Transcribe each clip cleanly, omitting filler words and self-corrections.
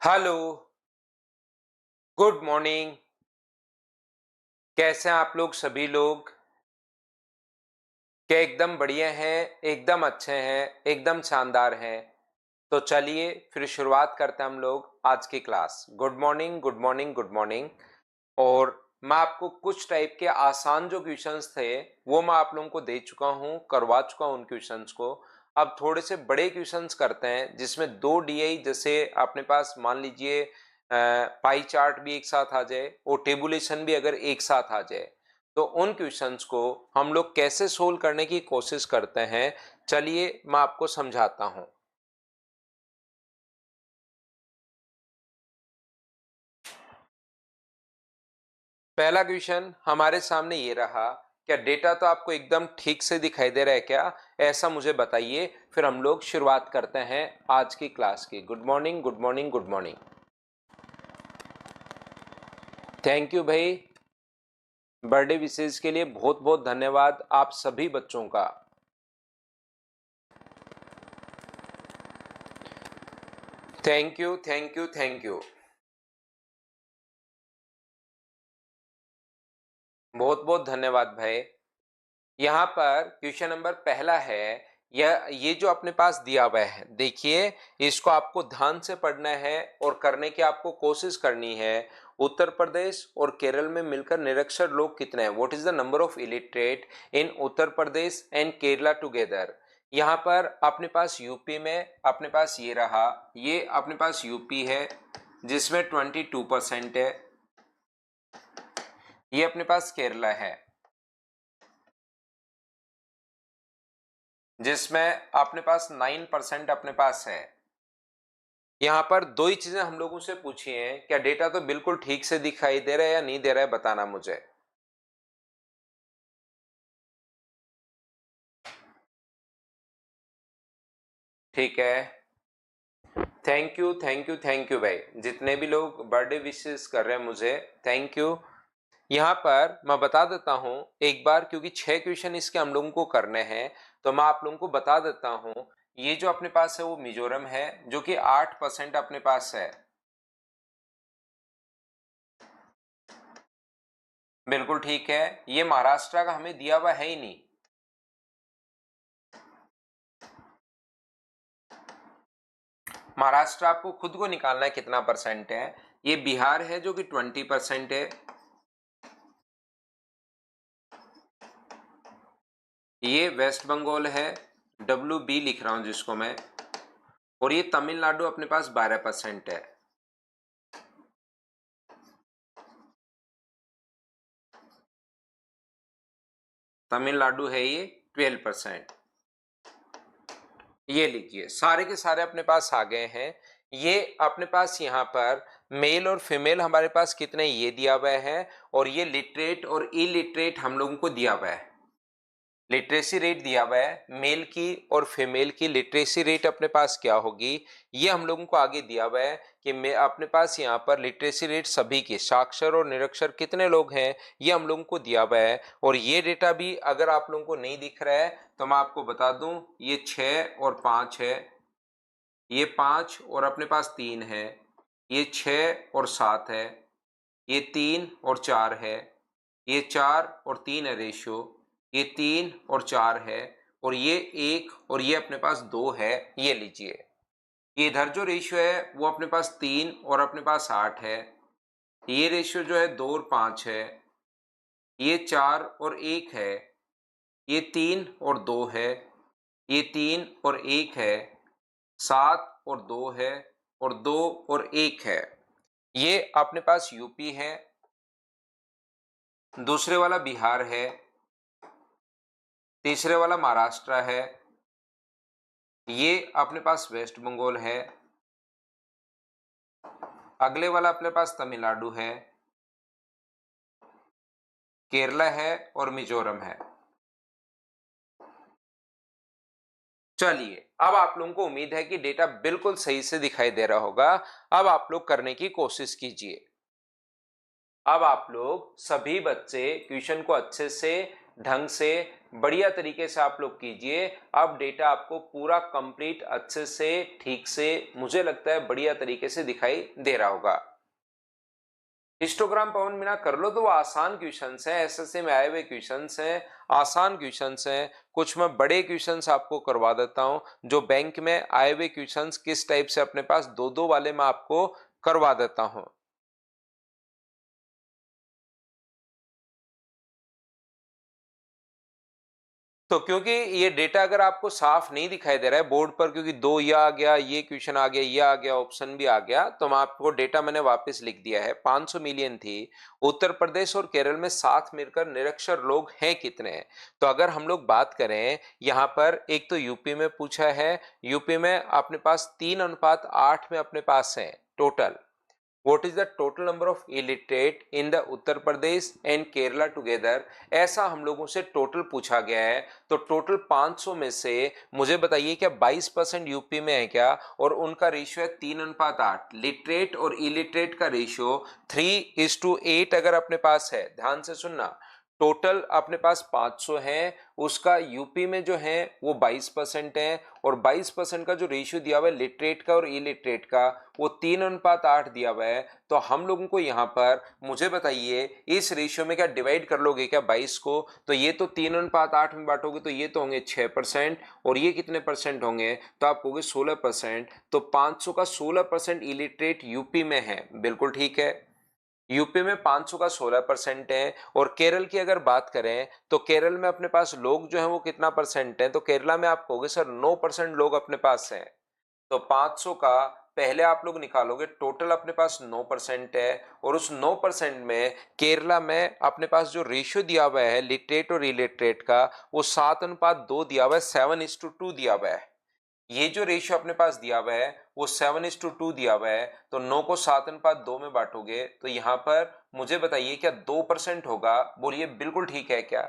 Hello, good morning. कैसे हैं आप लोग सभी लोग? क्या एकदम बढ़िया हैं, एकदम अच्छे हैं, एकदम शानदार हैं? तो चलिए फिर शुरुआत करते हैं हम लोग आज की class. Good morning, good morning, good morning. और मैं आपको कुछ टाइप के आसान जो क्वेश्चंस थे वो मैं आप लोगों को दे चुका हूँ, करवा चुका हूँ उन क्वेश्चंस को। अब थोड़े से बड़े क्वेश्चंस करते हैं जिसमें दो डीआई, जैसे अपने पास मान लीजिए पाई चार्ट भी एक साथ आ जाए और टेबुलेशन भी अगर एक साथ आ जाए, तो उन क्वेश्चंस को हम लोग कैसे सोल्व करने की कोशिश करते हैं, चलिए मैं आपको समझाता हूं। पहला क्वेश्चन हमारे सामने ये रहा। क्या डेटा तो आपको एकदम ठीक से दिखाई दे रहा है क्या? ऐसा मुझे बताइए, फिर हम लोग शुरुआत करते हैं आज की क्लास की। Good morning, good morning, good morning. Thank you भाई, बर्थडे विशेष के लिए बहुत बहुत धन्यवाद आप सभी बच्चों का। Thank you, thank you, thank you, बहुत बहुत धन्यवाद भाई। यहाँ पर क्वेश्चन नंबर पहला है। ये जो अपने पास दिया हुआ है, देखिए, इसको आपको ध्यान से पढ़ना है और करने की आपको कोशिश करनी है। उत्तर प्रदेश और केरल में मिलकर निरक्षर लोग कितने हैं? What is the number of illiterate in Uttar Pradesh and Kerala together? यहाँ पर अपने पास यूपी में अपने पास ये रहा, ये अपने पास यूपी है जिसमें 22% है। ये अपने पास केरला है जिसमें अपने पास 9% अपने पास है। यहाँ पर दो ही चीजें हम लोगों से पूछी हैं, क्या डेटा तो बिल्कुल ठीक से दिखाई दे रहा है या नहीं दे रहा है, बताना मुझे। ठीक है, thank you, thank you, thank you भाई, जितने भी लोग बर्थडे विशेस कर रहे हैं मुझे, थैंक यू। यहाँ पर मैं बता देता हूँ एक बार, क्योंकि 6 क्वेश्चन इसके हम लोगों को करने हैं, तो मैं आप लोगों को बता देता हूँ। ये जो अपने पास है वो मिजोरम है, जो कि 8% अपने पास है। बिल्कुल ठीक है। ये महाराष्ट्र का हमें दिया हुआ है ही नहीं। महाराष्ट्र आपको खुद को निकालना है कितना परसेंट है। ये बिहार है जो कि 20% है। ये वेस्ट बंगाल है, WB लिख रहा हूं जिसको मैं। और ये तमिलनाडु अपने पास 12% है। तमिलनाडु है ये 12%। ये लीजिए, सारे के सारे अपने पास आ गए हैं। ये अपने पास यहाँ पर मेल और फीमेल हमारे पास कितने, ये दिया हुआ है। और ये लिटरेट और इलिटरेट हम लोगों को दिया हुआ है। लिटरेसी रेट दिया हुआ है, मेल की और फीमेल की लिटरेसी रेट अपने पास क्या होगी, ये हम लोगों को आगे दिया हुआ है कि मैं अपने पास यहाँ पर लिटरेसी रेट सभी की, साक्षर और निरक्षर कितने लोग हैं, ये हम लोगों को दिया हुआ है। और ये डेटा भी अगर आप लोगों को नहीं दिख रहा है तो मैं आपको बता दूं, ये 6 और 5 है, ये 5 और अपने पास 3 है, ये 6 और 7 है, ये 3 और 4 है, ये 4 और 3 है रेशियो, ये 3 और 4 है, और ये 1 और ये अपने पास 2 है। ये लीजिए, ये इधर जो रेशियो है वो अपने पास 3 और अपने पास 8 है। ये रेशियो जो है 2 और 5 है। ये 4 और 1 है। ये 3 और 2 है। ये 3 और 1 है। 7 और 2 है। और 2 और 1 है। ये अपने पास यूपी है, दूसरे वाला बिहार है, तीसरे वाला महाराष्ट्र है, ये अपने पास वेस्ट बंगाल है, अगले वाला अपने पास तमिलनाडु है, केरला है और मिजोरम है। चलिए, अब आप लोगों को उम्मीद है कि डेटा बिल्कुल सही से दिखाई दे रहा होगा। अब आप लोग करने की कोशिश कीजिए। अब आप लोग सभी बच्चे क्वेश्चन को अच्छे से ढंग से बढ़िया तरीके से आप लोग कीजिए। अब डेटा आपको पूरा कंप्लीट अच्छे से ठीक से मुझे लगता है बढ़िया तरीके से दिखाई दे रहा होगा। हिस्टोग्राम पवन मीना कर लो तो वो आसान क्वेश्चंस हैं, एसएससी में आए हुए क्वेश्चंस हैं, आसान क्वेश्चंस हैं। कुछ मैं बड़े क्वेश्चंस आपको करवा देता हूं, जो बैंक में आए हुए क्वेश्चंस किस टाइप से अपने पास दो दो वाले मैं आपको करवा देता हूं। तो क्योंकि ये डेटा अगर आपको साफ नहीं दिखाई दे रहा है बोर्ड पर, क्योंकि दो ये आ गया, ये क्वेश्चन आ गया, ये आ गया, ऑप्शन भी आ गया, तो मैं आपको डेटा मैंने वापस लिख दिया है। 500 मिलियन थी। उत्तर प्रदेश और केरल में साथ मिलकर निरक्षर लोग हैं कितने हैं? तो अगर हम लोग बात करें यहाँ पर, एक तो यूपी में पूछा है, यूपी में अपने पास 3:8 में अपने पास है total. What is the total number of illiterate in the Uttar Pradesh and Kerala together? ऐसा हम लोगों से टोटल पूछा गया है। तो टोटल 500 में से मुझे बताइए क्या 22% यूपी में है क्या? और उनका रेशियो है 3:8। लिटरेट और इलिटरेट का रेशियो 3:8 अगर अपने पास है, ध्यान से सुनना, टोटल अपने पास 500 है, उसका यूपी में जो है वो 22% है, और 22% का जो रेशियो दिया हुआ है लिटरेट का और इलिटरेट का, वो 3:8 दिया हुआ है। तो हम लोगों को यहाँ पर मुझे बताइए इस रेशियो में क्या डिवाइड कर लोगे क्या 22 को? तो ये तो 3:8 में बांटोगे तो ये तो होंगे 6%, और ये कितने परसेंट होंगे? तो आप कहोगे 16%। तो 500 का 16% इलिटरेट यूपी में है, बिल्कुल ठीक है। यूपी में 500 का 16% है। और केरल की अगर बात करें तो केरल में अपने पास लोग जो है वो कितना परसेंट है? तो केरला में आप कहोगे सर 9% लोग अपने पास हैं। तो 500 का पहले आप लोग निकालोगे, टोटल अपने पास 9% है, और उस 9% में केरला में अपने पास जो रेशियो दिया हुआ है लिटरेट और इलिटरेट का, वो 7:2 दिया हुआ है, 7:2 दिया हुआ है। ये जो रेशियो अपने पास दिया हुआ है वो 7:2 दिया हुआ है। तो 9 को 7:2 में बांटोगे तो यहाँ पर मुझे बताइए क्या 2% होगा? बोलिए बिल्कुल ठीक है क्या?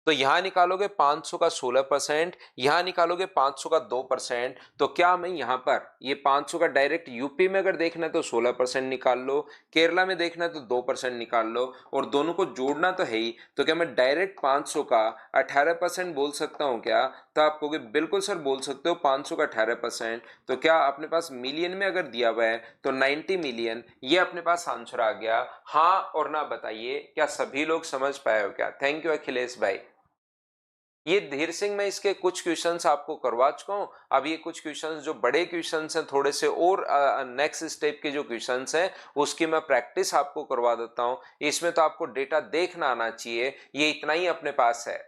तो यहां निकालोगे 500 का 16%, यहां निकालोगे 500 का 2%। तो क्या मैं यहां पर ये 500 का डायरेक्ट यूपी में अगर देखना है तो 16% निकाल लो, केरला में देखना है तो 2% निकाल लो, और दोनों को जोड़ना तो है ही। तो क्या मैं डायरेक्ट 500 का 18% बोल सकता हूं क्या? तो आप कहोगे बिल्कुल सर बोल सकते हो 500 का 18%। तो क्या अपने पास मिलियन में अगर दिया हुआ है तो 90 मिलियन, ये अपने पास आंसर आ गया। हाँ और ना बताइए क्या सभी लोग समझ पाए हो क्या? थैंक यू अखिलेश भाई। ये धीर सिंह मैं इसके कुछ क्वेश्चंस आपको करवा चुका हूं। अब ये कुछ क्वेश्चंस जो बड़े क्वेश्चंस हैं थोड़े से, और नेक्स्ट स्टेप के जो क्वेश्चंस हैं उसकी मैं प्रैक्टिस आपको करवा देता हूं। इसमें तो आपको डेटा देखना आना चाहिए, ये इतना ही अपने पास है।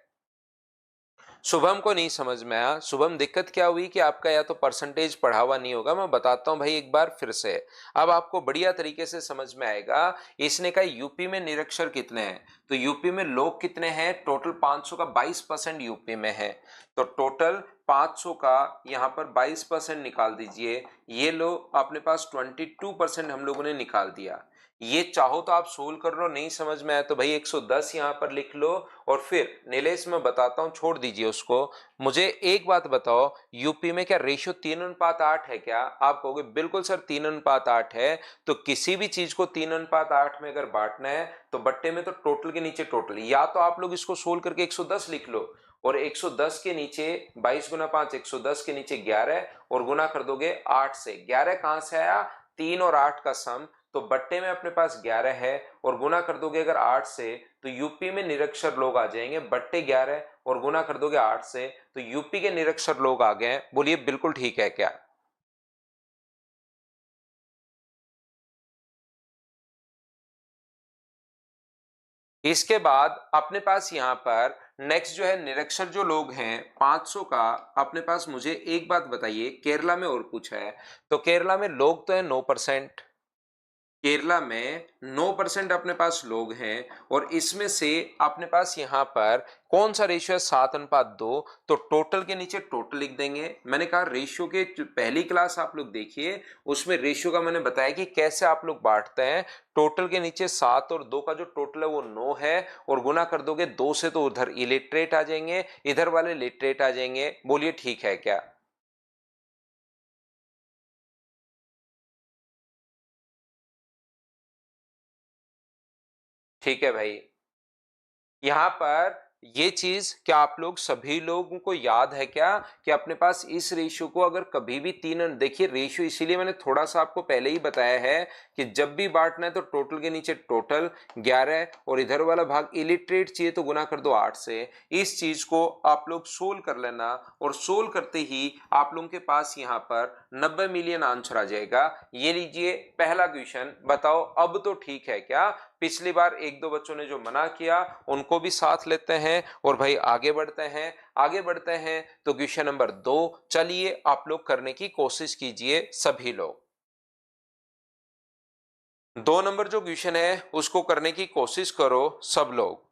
शुभम को नहीं समझ में आया। शुभम दिक्कत क्या हुई कि आपका या तो परसेंटेज पढ़ा हुआ नहीं होगा। मैं बताता हूं भाई एक बार फिर से, अब आपको बढ़िया तरीके से समझ में आएगा। इसने कहा यूपी में निरक्षर कितने हैं, तो यूपी में लोग कितने हैं? टोटल 500 का 22% यूपी में है। तो टोटल 500 का यहाँ पर 22% निकाल दीजिए। ये लो अपने पास 22% हम लोगों ने निकाल दिया। ये चाहो तो आप सोल्व कर लो, नहीं समझ में आया तो भाई 110 यहाँ पर लिख लो। और फिर नीलेश मैं बताता हूँ, छोड़ दीजिए उसको। मुझे एक बात बताओ, यूपी में क्या रेशियो 3:8 है क्या? आप कहोगे बिल्कुल सर 3:8 है। तो किसी भी चीज को 3:8 में अगर बांटना है तो बट्टे में तो टोटल के नीचे टोटल, या तो आप लोग इसको सोल्व करके 110 लिख लो, और 110 के नीचे 22 गुना 5, 110 के नीचे 11, और गुना कर दोगे 8 से। 11 कहां से आया? 3 और 8 का सम, तो बट्टे में अपने पास 11 है, और गुना कर दोगे अगर 8 से तो यूपी में निरक्षर लोग आ जाएंगे। बट्टे 11 और गुना कर दोगे 8 से तो यूपी के निरक्षर लोग आ गए। बोलिए बिल्कुल ठीक है क्या? इसके बाद अपने पास यहाँ पर नेक्स्ट जो है निरक्षर जो लोग हैं 500 का, अपने पास मुझे एक बात बताइए, केरला में और पूछा है। तो केरला में लोग तो है 9%। केरला में 9% अपने पास लोग हैं, और इसमें से अपने पास यहाँ पर कौन सा रेशियो है? 7:2। तो टोटल के नीचे टोटल लिख देंगे। मैंने कहा रेशियो के पहली क्लास आप लोग देखिए, उसमें रेशियो का मैंने बताया कि कैसे आप लोग बांटते हैं। टोटल के नीचे 7 और 2 का जो टोटल है वो 9 है, और गुना कर दोगे 2 से तो उधर इलिटरेट आ जाएंगे, इधर वाले लिटरेट आ जाएंगे। बोलिए ठीक है क्या? ठीक है भाई। यहाँ पर ये चीज क्या आप लोग सभी लोगों को याद है क्या कि अपने पास इस रेशियो को अगर कभी भी देखिए रेशियो इसीलिए मैंने थोड़ा सा आपको पहले ही बताया है कि जब भी बांटना है तो टोटल के नीचे टोटल 11 और इधर वाला भाग इलिटरेट चाहिए तो गुना कर दो 8 से। इस चीज को आप लोग सोल्व कर लेना और सोल्व करते ही आप लोगों के पास यहाँ पर 90 मिलियन आंसर आ जाएगा। ये लीजिए पहला क्वेश्चन, बताओ अब तो ठीक है क्या? पिछली बार एक दो बच्चों ने जो मना किया उनको भी साथ लेते हैं और भाई आगे बढ़ते हैं। आगे बढ़ते हैं तो क्वेश्चन नंबर 2 चलिए आप लोग करने की कोशिश कीजिए सभी लोग। 2 नंबर जो क्वेश्चन है उसको करने की कोशिश करो सब लोग।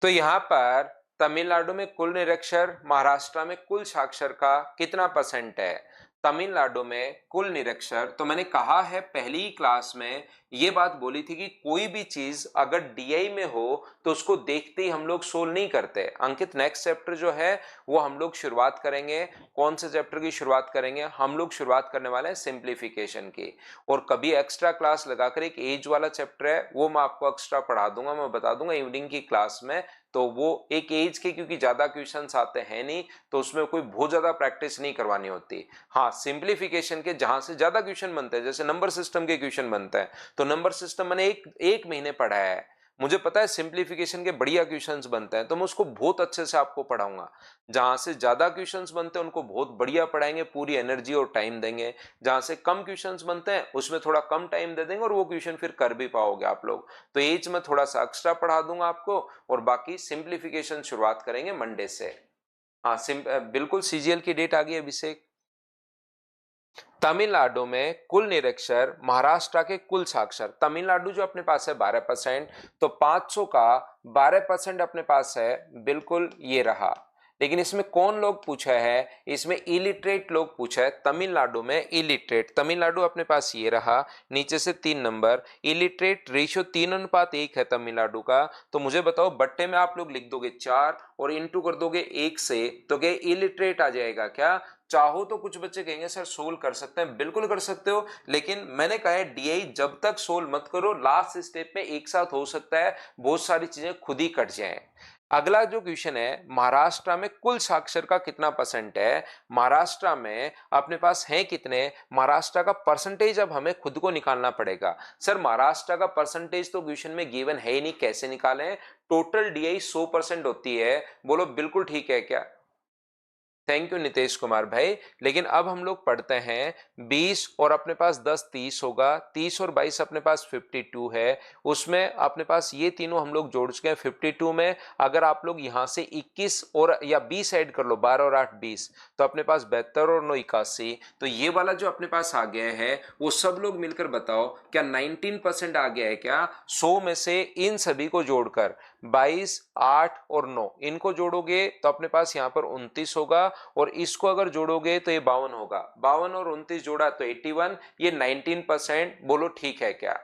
तो यहां पर तमिलनाडु में कुल निरक्षर, महाराष्ट्र में कुल साक्षर का कितना परसेंट है? तमिलनाडु में कुल निरक्षर, तो मैंने कहा है पहली ही क्लास में ये बात बोली थी कि कोई भी चीज अगर डीआई में हो तो उसको देखते ही हम लोग सोल्व नहीं करते। अंकित नेक्स्ट चैप्टर जो है वो हम लोग शुरुआत करेंगे। कौन से चैप्टर की शुरुआत करेंगे? हम लोग शुरुआत करने वाले हैं सिंप्लीफिकेशन की। और कभी एक्स्ट्रा क्लास लगाकर एक एज वाला चैप्टर है वो मैं आपको एक्स्ट्रा पढ़ा दूंगा, मैं बता दूंगा इवनिंग की क्लास में। तो वो एक एज के क्योंकि ज्यादा क्वेश्चंस आते हैं नहीं तो उसमें कोई बहुत ज्यादा प्रैक्टिस नहीं करवानी होती। हाँ, सिंप्लीफिकेशन के जहां से ज्यादा क्वेश्चन बनते हैं, जैसे नंबर सिस्टम के क्वेश्चन बनते हैं, तो नंबर सिस्टम मैंने एक महीने पढ़ा है, मुझे पता है सिंप्लीफिकेशन के बढ़िया क्वेश्चंस बनते हैं, तो मैं उसको बहुत अच्छे से आपको पढ़ाऊंगा। जहां से ज्यादा क्वेश्चंस बनते हैं उनको बहुत बढ़िया पढ़ाएंगे, पूरी एनर्जी और टाइम देंगे। जहां से कम क्वेश्चंस बनते हैं उसमें थोड़ा कम टाइम दे देंगे और वो क्वेश्चन फिर कर भी पाओगे आप लोग। तो एज में थोड़ा सा एक्स्ट्रा पढ़ा दूंगा आपको और बाकी सिंप्लीफिकेशन शुरुआत करेंगे मंडे से। हाँ, बिल्कुल सीजीएल की डेट आ गई अभिषेक। तमिलनाडु में कुल निरक्षर, महाराष्ट्र के कुल साक्षर। तमिलनाडु जो अपने पास है 12%, तो 500 का 12% अपने पास है, बिल्कुल ये रहा। लेकिन इसमें कौन लोग पूछा है? इसमें इलिटरेट लोग पूछा है। तमिलनाडु में इलिटरेट, तमिलनाडु अपने पास ये रहा, नीचे से 3 नंबर। इलिटरेट रेशियो 3:1 है तमिलनाडु का। तो मुझे बताओ बट्टे में आप लोग लिख दोगे 4 और इंटू कर दोगे 1 से, तो क्या इलिटरेट आ जाएगा क्या? चाहो तो कुछ बच्चे कहेंगे सर सोल्व कर सकते हैं, बिल्कुल कर सकते हो, लेकिन मैंने कहा है डीआई जब तक सोल्व मत करो, लास्ट स्टेप में एक साथ हो सकता है बहुत सारी चीजें खुद ही कट जाएं। अगला जो क्वेश्चन है, महाराष्ट्र में कुल साक्षर का कितना परसेंट है? महाराष्ट्र में अपने पास है कितने? महाराष्ट्र का परसेंटेज अब हमें खुद को निकालना पड़ेगा। सर महाराष्ट्र का परसेंटेज तो क्वेश्चन में गिवन है ही नहीं, कैसे निकालें? टोटल डीआई 100% होती है। बोलो बिल्कुल ठीक है क्या? थैंक यू नितेश कुमार भाई। लेकिन अब हम लोग पढ़ते हैं 20 और अपने पास 10 30 होगा, 30 और 22 अपने पास 52 है। उसमें अपने पास ये तीनों हम लोग जोड़ चुके हैं 52 में। अगर आप लोग यहां से 21 और या 20 ऐड कर लो, 12 और 8 20, तो अपने पास 72 और 9 81। तो ये वाला जो अपने पास आ गया है वो सब लोग मिलकर बताओ क्या 19% आ गया है क्या? 100 में से इन सभी को जोड़कर 22 8 और 9 इनको जोड़ोगे तो अपने पास यहाँ पर 29 होगा और इसको अगर जोड़ोगे तो ये 52 होगा। 52 और 29 जोड़ा तो 81, ये 19%। बोलो ठीक है क्या?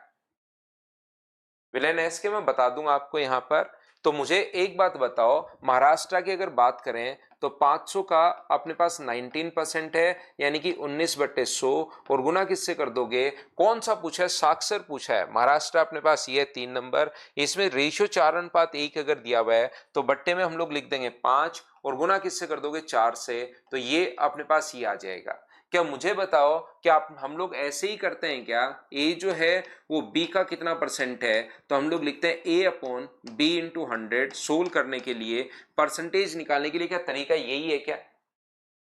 विलेन एस के मैं बता दूंगा आपको यहां पर। तो मुझे एक बात बताओ, महाराष्ट्र की अगर बात करें तो 500 का अपने पास 19% है, यानी कि 19/100 और गुना किससे कर दोगे? कौन सा पूछा है? साक्षर पूछा है। महाराष्ट्र अपने पास ये 3 नंबर, इसमें रेशियो 4:1 अगर दिया हुआ है तो बट्टे में हम लोग लिख देंगे 5 और गुना किससे कर दोगे? 4 से। तो ये अपने पास ये आ जाएगा। क्या मुझे बताओ क्या आप हम लोग ऐसे ही करते हैं क्या? ए जो है वो बी का कितना परसेंट है, तो हम लोग लिखते हैं A/B × 100। सोल्व करने के लिए, परसेंटेज निकालने के लिए क्या तरीका यही है क्या?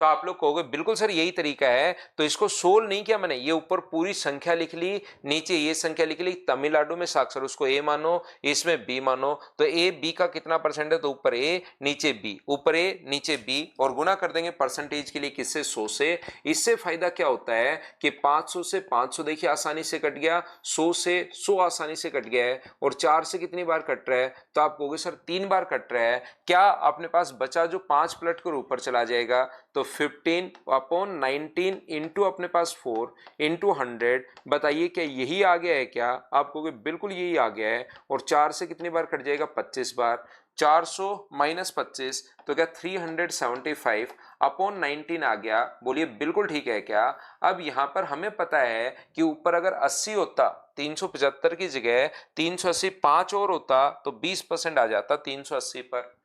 तो आप लोग कहोगे बिल्कुल सर यही तरीका है, तो इसको सोल्व नहीं किया मैंने, ये ऊपर पूरी संख्या लिख ली, नीचे ये संख्या लिख ली, तमिलनाडु में साक्षर उसको ए मानो, इसमें बी मानो, तो ए बी का कितना परसेंट है, तो ऊपर ए नीचे बी, ऊपर ए नीचे बी, और गुना कर देंगे परसेंटेज के लिए किससे, 100 से। इससे फायदा क्या होता है कि 500 से 500 देखिए आसानी से कट गया, 100 से 100 आसानी से कट गया है, और 4 से कितनी बार कट रहा है, तो आप कहोगे सर 3 बार कट रहा है, क्या अपने पास बचा जो 5 पलट कर ऊपर चला जाएगा, तो 15/19 इंटू अपने पास 4 इंटू 100, बताइए क्या यही आ गया है क्या, आप कहोगे बिल्कुल यही आ गया है, और 4 से कितनी बार कट जाएगा, 25 बार, 400 माइनस 25 तो क्या 375/19 आ गया, बोलिए बिल्कुल ठीक है क्या। अब यहां पर हमें पता है कि ऊपर अगर 80 होता, 375 की जगह 380 5 और होता तो 20% आ जाता 380 पर।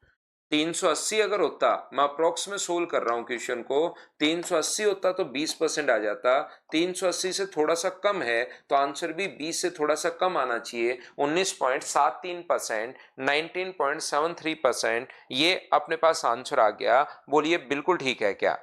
380 अगर होता, मैं अप्रोक्स में सोल्व कर रहा हूं क्वेश्चन को, 380 होता तो 20% आ जाता, 380 से थोड़ा सा कम है तो आंसर भी 20 से थोड़ा सा कम आना चाहिए, 19.73%, 19.73%, ये अपने पास आंसर आ गया, बोलिए बिल्कुल ठीक है क्या।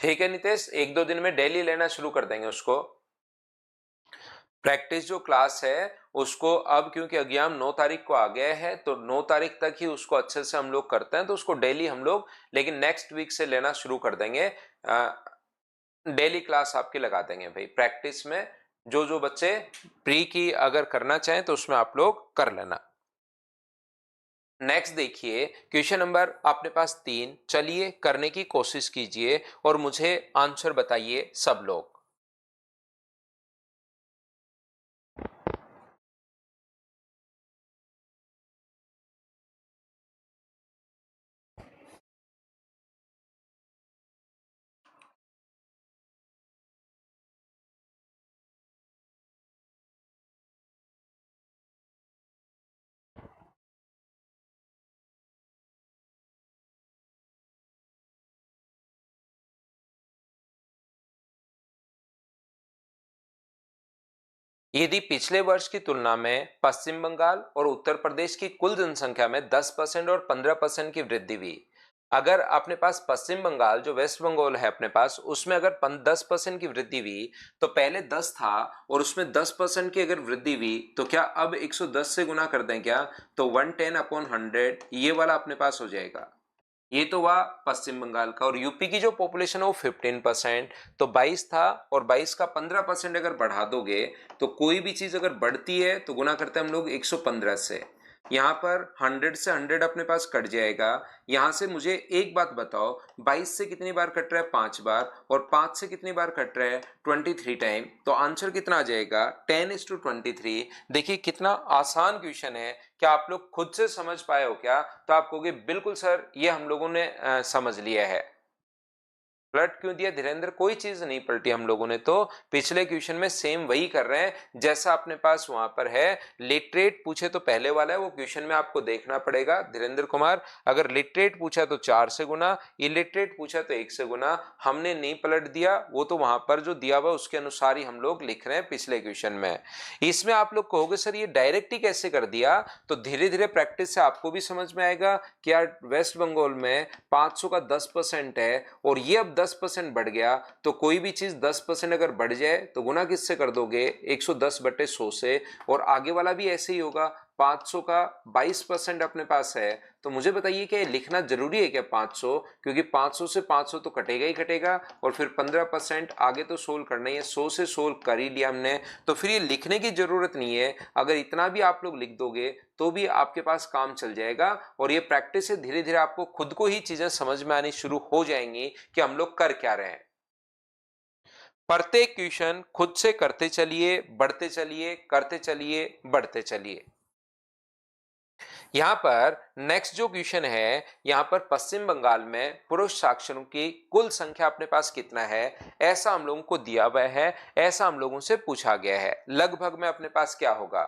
ठीक है नितेश, एक दो दिन में डेली लेना शुरू कर देंगे उसको। प्रैक्टिस जो क्लास है उसको अब क्योंकि एग्जाम 9 तारीख को आ गया है तो 9 तारीख तक ही उसको अच्छे से हम लोग करते हैं, तो उसको डेली हम लोग लेकिन नेक्स्ट वीक से लेना शुरू कर देंगे, डेली क्लास आपकी लगा देंगे भाई। प्रैक्टिस में जो जो बच्चे प्री की अगर करना चाहें तो उसमें आप लोग कर लेना। नेक्स्ट देखिए क्वेश्चन नंबर अपने पास 3, चलिए करने की कोशिश कीजिए और मुझे आंसर बताइए सब लोग। यदि पिछले वर्ष की तुलना में पश्चिम बंगाल और उत्तर प्रदेश की कुल जनसंख्या में 10% और 15% की वृद्धि हुई, अगर अपने पास पश्चिम बंगाल जो वेस्ट बंगाल है अपने पास उसमें अगर 10% की वृद्धि हुई, तो पहले 10 था और उसमें 10% की अगर वृद्धि हुई तो क्या अब 110 से गुना कर दें क्या, तो 110/100 ये वाला अपने पास हो जाएगा। ये तो हुआ पश्चिम बंगाल का, और यूपी की जो पॉपुलेशन है वो 15%, तो 22 था और 22 का 15% अगर बढ़ा दोगे तो कोई भी चीज अगर बढ़ती है तो गुना करते हैं हम लोग 115 से, यहाँ पर 100 से 100 अपने पास कट जाएगा। यहां से मुझे एक बात बताओ, 22 से कितनी बार कट रहा है, 5 बार, और 5 से कितनी बार कट रहा है, 23 टाइम, तो आंसर कितना आ जाएगा 10:23। देखिए कितना आसान क्वेश्चन है, क्या आप लोग खुद से समझ पाए हो क्या, तो आप कहोगे बिल्कुल सर ये हम लोगों ने समझ लिया है। पलट क्यों दिया धीरेन्द्र, कोई चीज नहीं पलटी हम लोगों ने, तो पिछले क्वेश्चन में सेम वही कर रहे हैं जैसा अपने पास वहां पर है। लिटरेट पूछे तो पहले वाला है वो क्वेश्चन में आपको देखना पड़ेगा धीरेन्द्र कुमार, अगर लिटरेट पूछा तो 4 से गुना, इलिटरेट पूछा तो 1 से गुना, हमने नहीं पलट दिया, वो तो वहां पर जो दिया हुआ उसके अनुसार ही हम लोग लिख रहे हैं पिछले क्वेश्चन में। इसमें आप लोग कहोगे सर ये डायरेक्ट ही कैसे कर दिया, तो धीरे धीरे प्रैक्टिस से आपको भी समझ में आएगा कि यार वेस्ट बंगाल में 500 का 10% है और ये अब 10% बढ़ गया, तो कोई भी चीज 10% अगर बढ़ जाए तो गुना किससे कर दोगे 110/100 से, और आगे वाला भी ऐसे ही होगा। 500 का 22% अपने पास है, तो मुझे बताइए क्या लिखना जरूरी है क्या 500, क्योंकि 500 से 500 तो कटेगा ही कटेगा, और फिर 15% आगे तो सोल्व करना ही है, 100 से सोल्व कर ही लिया हमने, तो फिर ये लिखने की जरूरत नहीं है। अगर इतना भी आप लोग लिख दोगे तो भी आपके पास काम चल जाएगा, और ये प्रैक्टिस से धीरे धीरे आपको खुद को ही चीजें समझ में आनी शुरू हो जाएंगी कि हम लोग कर क्या रहे हैं। प्रत्येक क्वेश्चन खुद से करते चलिए, बढ़ते चलिए, करते चलिए, बढ़ते चलिए। यहां पर नेक्स्ट जो क्वेश्चन है, यहां पर पश्चिम बंगाल में पुरुष साक्षरों की कुल संख्या अपने पास कितना है, ऐसा हम लोगों को दिया हुआ है, ऐसा हम लोगों से पूछा गया है। लगभग में अपने पास क्या होगा,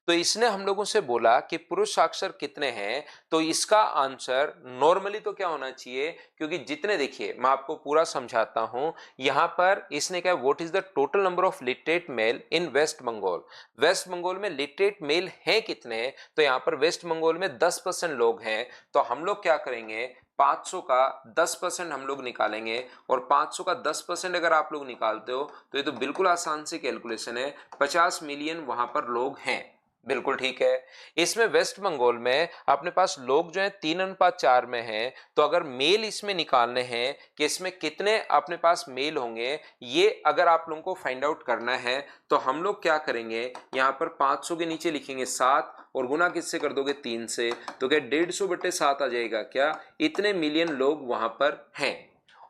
तो इसने हम लोगों से बोला कि पुरुष साक्षर कितने हैं, तो इसका आंसर नॉर्मली तो क्या होना चाहिए, क्योंकि जितने, देखिए मैं आपको पूरा समझाता हूं, यहां पर इसने क्या, what is the total number of literate male in West Bengal. West Bengal में लिटरेट मेल हैं कितने, तो यहां पर वेस्ट बंगाल में 10% लोग हैं। तो हम लोग क्या करेंगे, 500 का 10% हम लोग निकालेंगे, और 500 का 10% अगर आप लोग निकालते हो तो ये तो बिल्कुल आसान सी कैलकुलेशन है, 50 मिलियन वहां पर लोग हैं। बिल्कुल ठीक है। इसमें वेस्ट बंगाल में अपने पास लोग जो है 3:4 में हैं, तो अगर मेल इसमें निकालने हैं कि इसमें कितने अपने पास मेल होंगे, ये अगर आप लोगों को फाइंड आउट करना है, तो हम लोग क्या करेंगे, यहाँ पर 500 के नीचे लिखेंगे 7 और गुना किससे कर दोगे, 3 से, तो क्या 150/7 आ जाएगा, क्या इतने मिलियन लोग वहां पर हैं।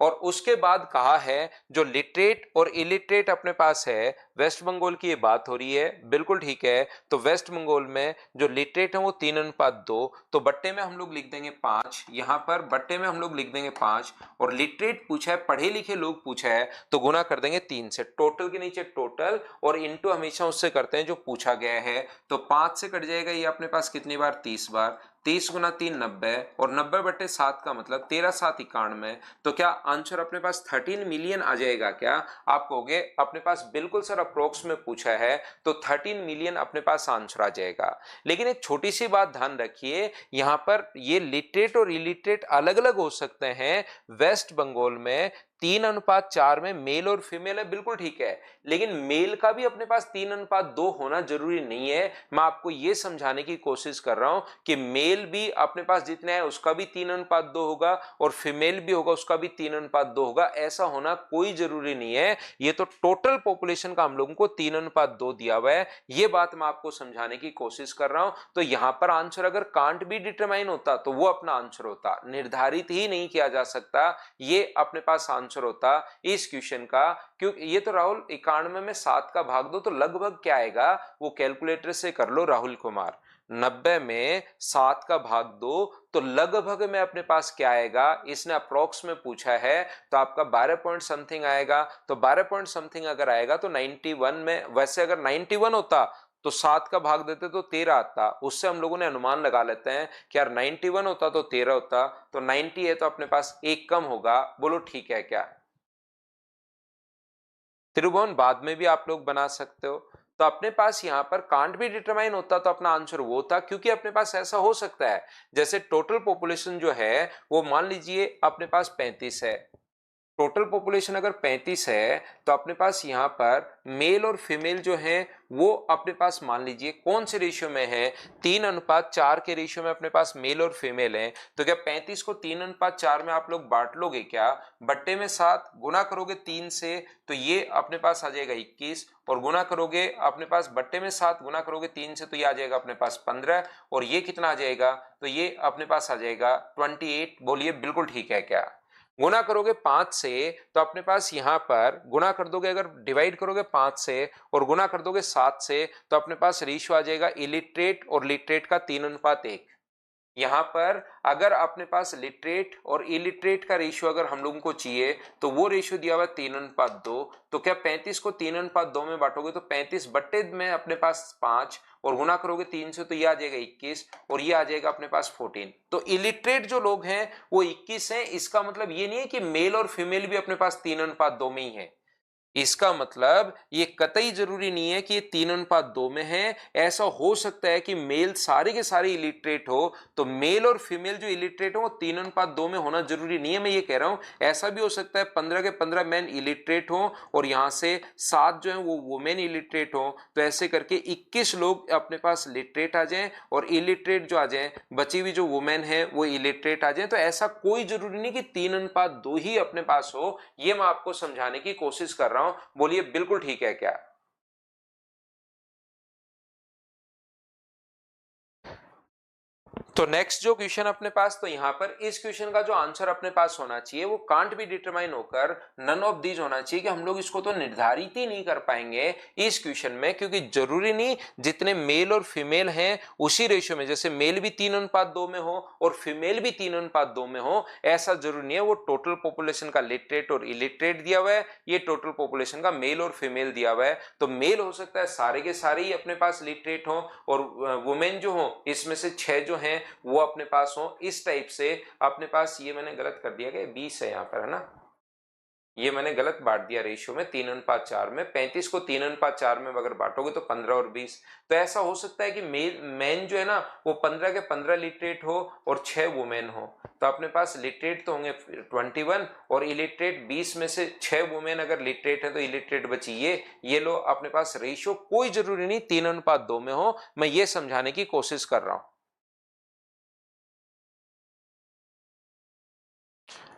और उसके बाद कहा है जो लिटरेट और इलिटरेट अपने पास है, वेस्ट बंगाल की ये बात हो रही है, बिल्कुल ठीक है। तो वेस्ट बंगाल में जो लिटरेट है वो 3:2, तो बट्टे में हम लोग लिख देंगे 5, यहां पर बट्टे में हम लोग लिख देंगे 5, और लिटरेट पूछा है, पढ़े लिखे लोग पूछा है, तो गुना कर देंगे 3 से, टोटल के नीचे टोटल और इंटू हमेशा उससे करते हैं जो पूछा गया है। तो 5 से कट जाएगा ये अपने पास कितनी बार, 30 बार, 30 गुना 3 90, और 90/7 का मतलब 13×7 91। तो क्या आंसर अपने पास 13 मिलियन आ जाएगा क्या, आप कहोगे अपने पास बिल्कुल सर अप्रोक्स में पूछा है, तो 13 मिलियन अपने पास आंसर आ जाएगा। लेकिन एक छोटी सी बात ध्यान रखिए, यहां पर ये लिटरेट और इलिटरेट अलग अलग हो सकते हैं। वेस्ट बंगाल में 3:4 में मेल और फीमेल है, बिल्कुल ठीक है, लेकिन मेल का भी अपने पास 3:2 होना जरूरी नहीं है। मैं आपको यह समझाने की कोशिश कर रहा हूं कि मेल भी अपने पास जितने हैं उसका भी 3:2 होगा, और फीमेल भी होगा उसका भी 3:2 होगा, ऐसा होना कोई जरूरी नहीं है। ये तो टोटल पॉपुलेशन का हम लोगों को 3:2 दिया हुआ है, ये बात मैं आपको समझाने की कोशिश कर रहा हूं। तो यहां पर आंसर अगर कांट भी डिटरमाइन होता तो वो अपना आंसर होता, निर्धारित ही नहीं किया जा सकता, ये अपने पास आंसर होता इस क्वेश्चन का। क्योंकि ये तो राहुल 91 में 7 का भाग दो तो लगभग क्या आएगा, वो कैलकुलेटर से कर लो राहुल कुमार, 90 में 7 का भाग दो तो लगभग में अपने पास क्या आएगा, इसने अप्रोक्स में पूछा है, तो आपका 12 पॉइंट समथिंग आएगा। तो 12 पॉइंट समथिंग अगर आएगा तो 91 में, वैसे अगर 91 होता तो 7 का भाग देते तो 13 आता, उससे हम लोगों ने अनुमान लगा लेते हैं कि यार 91 होता तो 13 होता, तो 90 है तो अपने पास एक कम होगा। बोलो ठीक है क्या। त्रिभुवन बाद में भी आप लोग बना सकते हो। तो अपने पास यहां पर कांट भी डिटरमाइन होता तो अपना आंसर वो था, क्योंकि अपने पास ऐसा हो सकता है जैसे टोटल पॉपुलेशन जो है वो मान लीजिए अपने पास 35 है, टोटल पॉपुलेशन अगर 35 है तो अपने पास यहाँ पर मेल और फीमेल जो हैं वो अपने पास मान लीजिए कौन से रेशियो में है, 3:4 के रेशियो में अपने पास मेल और फीमेल हैं। तो क्या 35 को 3:4 में आप लोग बांट लोगे क्या, बट्टे में 7 गुना करोगे 3 से, तो ये अपने पास आ जाएगा 21, और गुना करोगे अपने पास बट्टे में 7 गुना करोगे 3 से, तो ये आ जाएगा अपने पास 15, और ये कितना आ जाएगा, तो ये अपने पास आ जाएगा 28। बोलिए बिल्कुल ठीक है क्या। गुना करोगे 5 से तो अपने पास यहां पर गुना कर दोगे, अगर डिवाइड करोगे 5 से और गुना कर दोगे 7 से, तो अपने पास रेशियो आ जाएगा इलिटरेट और लिटरेट का 3:1। यहां पर अगर अपने पास लिटरेट और इलिटरेट का रेशियो अगर हम लोगों को चाहिए तो वो रेशियो दिया हुआ है 3:2। तो क्या 35 को 3:2 में बांटोगे तो 35 बट्टे में अपने पास 5, और गुना करोगे 3 से तो ये आ जाएगा 21, और ये आ जाएगा अपने पास 14। तो इलिटरेट जो लोग हैं वो 21 हैं। इसका मतलब ये नहीं है कि मेल और फीमेल भी अपने पास 3:2 में ही है, इसका मतलब ये कतई जरूरी नहीं है कि ये 3:2 में है। ऐसा हो सकता है कि मेल सारे के सारे इलिटरेट हो, तो मेल और फीमेल जो इलिटरेट हो वो 3:2 में होना जरूरी नहीं है। मैं ये कह रहा हूं ऐसा भी हो सकता है 15 के 15 मैन इलिटरेट हो और यहां से 7 जो है वो वुमेन इलिटरेट हो, तो ऐसे करके 21 लोग अपने पास लिटरेट आ जाएं और इलिटरेट जो आ जाएं, बची हुई जो वुमेन है वो इलिटरेट आ जाएं। तो ऐसा कोई जरूरी नहीं कि 3:2 ही अपने पास हो, ये मैं आपको समझाने की कोशिश कर रहा हूं। बोलिए बिल्कुल ठीक है क्या। तो नेक्स्ट जो क्वेश्चन अपने पास, तो यहाँ पर इस क्वेश्चन का जो आंसर अपने पास होना चाहिए वो कांट बी डिटरमाइन होकर नन ऑफ दीज होना चाहिए, कि हम लोग इसको तो निर्धारित ही नहीं कर पाएंगे इस क्वेश्चन में, क्योंकि जरूरी नहीं जितने मेल और फीमेल हैं उसी रेशियो में, जैसे मेल भी 3:2 में हो और फीमेल भी 3:2 में हो, ऐसा जरूरी नहीं है। वो टोटल पॉपुलेशन का लिटरेट और इलिटरेट दिया हुआ है, ये टोटल पॉपुलेशन का मेल और फीमेल दिया हुआ है। तो मेल हो सकता है सारे के सारे ही अपने पास लिटरेट हो, और वुमेन जो हो इसमें से 6 जो हैं वो अपने पास हो। इस टाइप से अपने पास, ये मैंने गलत कर दिया कि 20 है यहाँ पर, है ना, ये मैंने गलत बांट दिया रेशियो में 3:4 में। 35 को 3:4 में अगर बांटोगे तो 15 और 20, तो ऐसा हो सकता है कि मैन जो है ना वो 15 के 15 लिटरेट हो और 6 वुमेन हो। तो अपने पास लिटरेट तो होंगे 21 और इलिटरेट 20 में से 6 वुमेन अगर लिटरेट है तो इलिटरेट बची ये लो अपने पास रेशियो कोई जरूरी नहीं 3:2 में हो, मैं ये समझाने की कोशिश कर रहा हूं।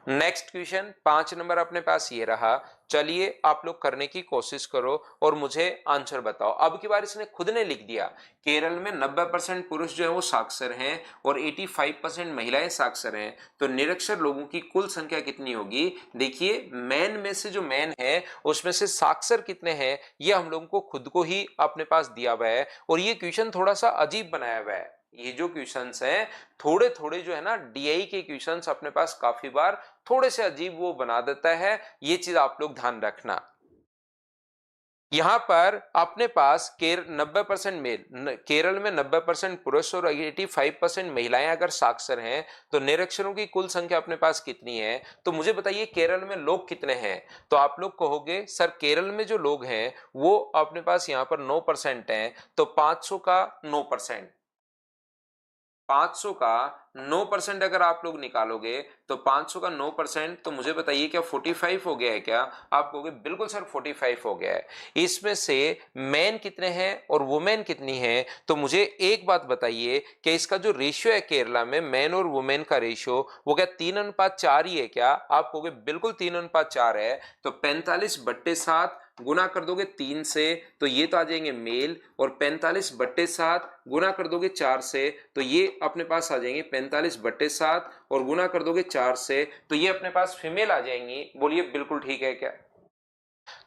नेक्स्ट क्वेश्चन 5 नंबर अपने पास ये रहा। चलिए आप लोग करने की कोशिश करो और मुझे आंसर बताओ। अब की बार इसने खुद ने लिख दिया, केरल में 90% पुरुष जो है वो साक्षर हैं और 85% महिलाएं साक्षर हैं, तो निरक्षर लोगों की कुल संख्या कितनी होगी। देखिए मैन में से जो मैन है उसमें से साक्षर कितने हैं ये हम लोगों को खुद को ही अपने पास दिया हुआ है, और ये क्वेश्चन थोड़ा सा अजीब बनाया हुआ है। ये जो क्वेश्चंस हैं थोड़े थोड़े जो है ना डीआई के क्वेश्चंस अपने पास काफी बार थोड़े से अजीब वो बना देता है, ये चीज आप लोग ध्यान रखना। यहां पर अपने पास 90% मेल, केरल में 90% पुरुष और 85% महिलाएं अगर साक्षर हैं तो निरक्षरों की कुल संख्या अपने पास कितनी है। तो मुझे बताइए केरल में लोग कितने हैं। तो आप लोग कहोगे सर केरल में जो लोग हैं वो अपने पास यहाँ पर 9% हैं, तो 500 का 9%, 500 का 9% अगर आप लोग निकालोगे तो 500 का 9%, तो मुझे बताइए क्या 45 हो गया है क्या। आप कहोगे बिल्कुल सर 45 हो गया है। इसमें से मैन कितने हैं और वुमेन कितनी हैं। तो मुझे एक बात बताइए कि इसका जो रेशियो है केरला में मैन और वुमेन का रेशियो वो क्या 3:4 ही है क्या। आप कहोगे बिल्कुल 3:4 है। तो 45/7 गुना कर दोगे 3 से तो ये तो आ जाएंगे मेल, और 45/7 गुना कर दोगे 4 से तो ये अपने पास आ जाएंगे 45/7, और गुना कर दोगे 4 से तो ये अपने पास फीमेल आ जाएंगी। बोलिए बिल्कुल ठीक है क्या।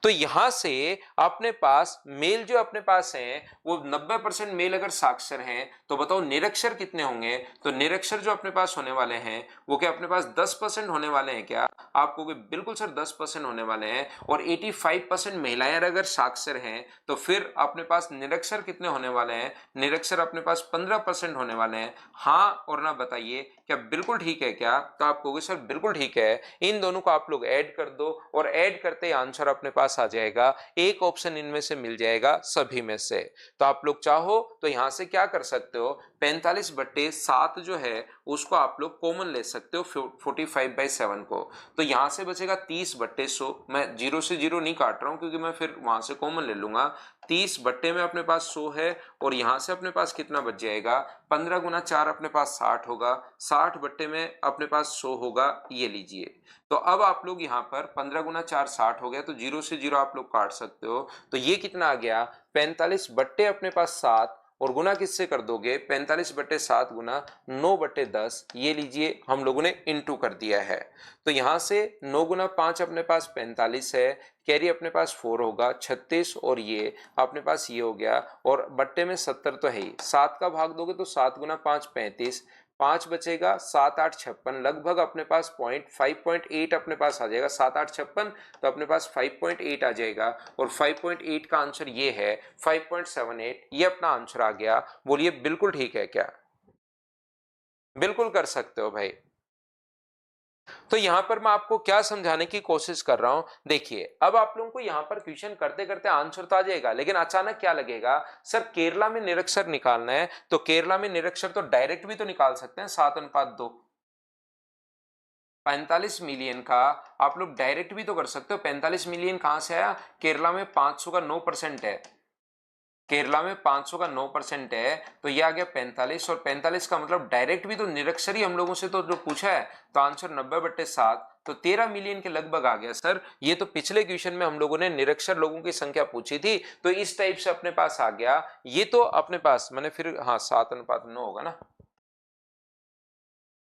तो यहां से अपने पास मेल जो अपने पास हैं वो 90% मेल अगर साक्षर हैं, तो बताओ निरक्षर कितने होंगे। तो निरक्षर जो अपने पास होने वाले हैं वो क्या अपने पास 10% होने वाले हैं क्या। आप कहोगे बिल्कुल सर 10% होने वाले हैं। और 85% महिलाएं अगर साक्षर हैं तो फिर अपने पास निरक्षर कितने होने वाले हैं। निरक्षर अपने पास 15% होने वाले हैं। हाँ और ना बताइए क्या बिल्कुल ठीक है क्या। तो आप कहोगे सर बिल्कुल ठीक है। इन दोनों को आप लोग ऐड कर दो और ऐड करते आंसर अपने पास आ जाएगा। एक ऑप्शन इनमें से मिल जाएगा सभी में से। तो आप लोग चाहो तो यहां से क्या कर सकते हो, 45/7 जो है उसको आप लोग कॉमन ले सकते हो 45/7 को। तो यहां से बचेगा 30/100। मैं 0 से 0 नहीं काट रहा हूं क्योंकि मैं फिर वहां से कॉमन ले लूंगा। 30 में अपने पास 100 है और यहां से अपने पास कितना बच जाएगा 15 गुना 4 अपने पास 60 होगा। 60 में अपने पास 100 होगा, ये लीजिए। तो अब आप लोग यहाँ पर 15 गुना 4 60 हो गया, तो 0 से 0 आप लोग काट सकते हो। तो ये कितना आ गया 45 अपने पास 7, और गुना किससे कर दोगे 45/7 गुना 9/10, ये लीजिए हम लोगों ने इंटू कर दिया है। तो यहां से 9 गुना 5 अपने पास 45 है, कैरी अपने पास 4 होगा 36, और ये अपने पास ये हो गया, और बट्टे में 70 तो है ही। 7 का भाग दोगे तो 7 गुना 5 35, 5 बचेगा 7 8 56, लगभग अपने पास 5.8 अपने पास आ जाएगा। 7 8 56 तो अपने पास 5.8 आ जाएगा, और 5.8 का आंसर ये है 5.78, ये अपना आंसर आ गया। बोलिए बिल्कुल ठीक है क्या। बिल्कुल कर सकते हो भाई। तो यहां पर मैं आपको क्या समझाने की कोशिश कर रहा हूं, देखिए अब आप लोगों को यहां पर क्वेश्चन करते करते आंसर तो आ जाएगा, लेकिन अचानक क्या लगेगा सर केरला में निरक्षर निकालना है। तो केरला में निरक्षर तो डायरेक्ट भी तो निकाल सकते हैं 7:2। 45 मिलियन का आप लोग डायरेक्ट भी तो कर सकते हो। 45 मिलियन कहां से आया, केरला में 500 का 9% है। केरला में 500 का 9% है, तो ये आ गया 45, और 45 का मतलब डायरेक्ट भी तो निरक्षर ही हम लोगों से तो जो पूछा है, तो आंसर 90/7, तो 13 मिलियन के लगभग आ गया सर। ये तो पिछले क्वेश्चन में हम लोगों ने निरक्षर लोगों की संख्या पूछी थी, तो इस टाइप से अपने पास आ गया। ये तो अपने पास मैंने फिर हाँ 7:9 होगा ना।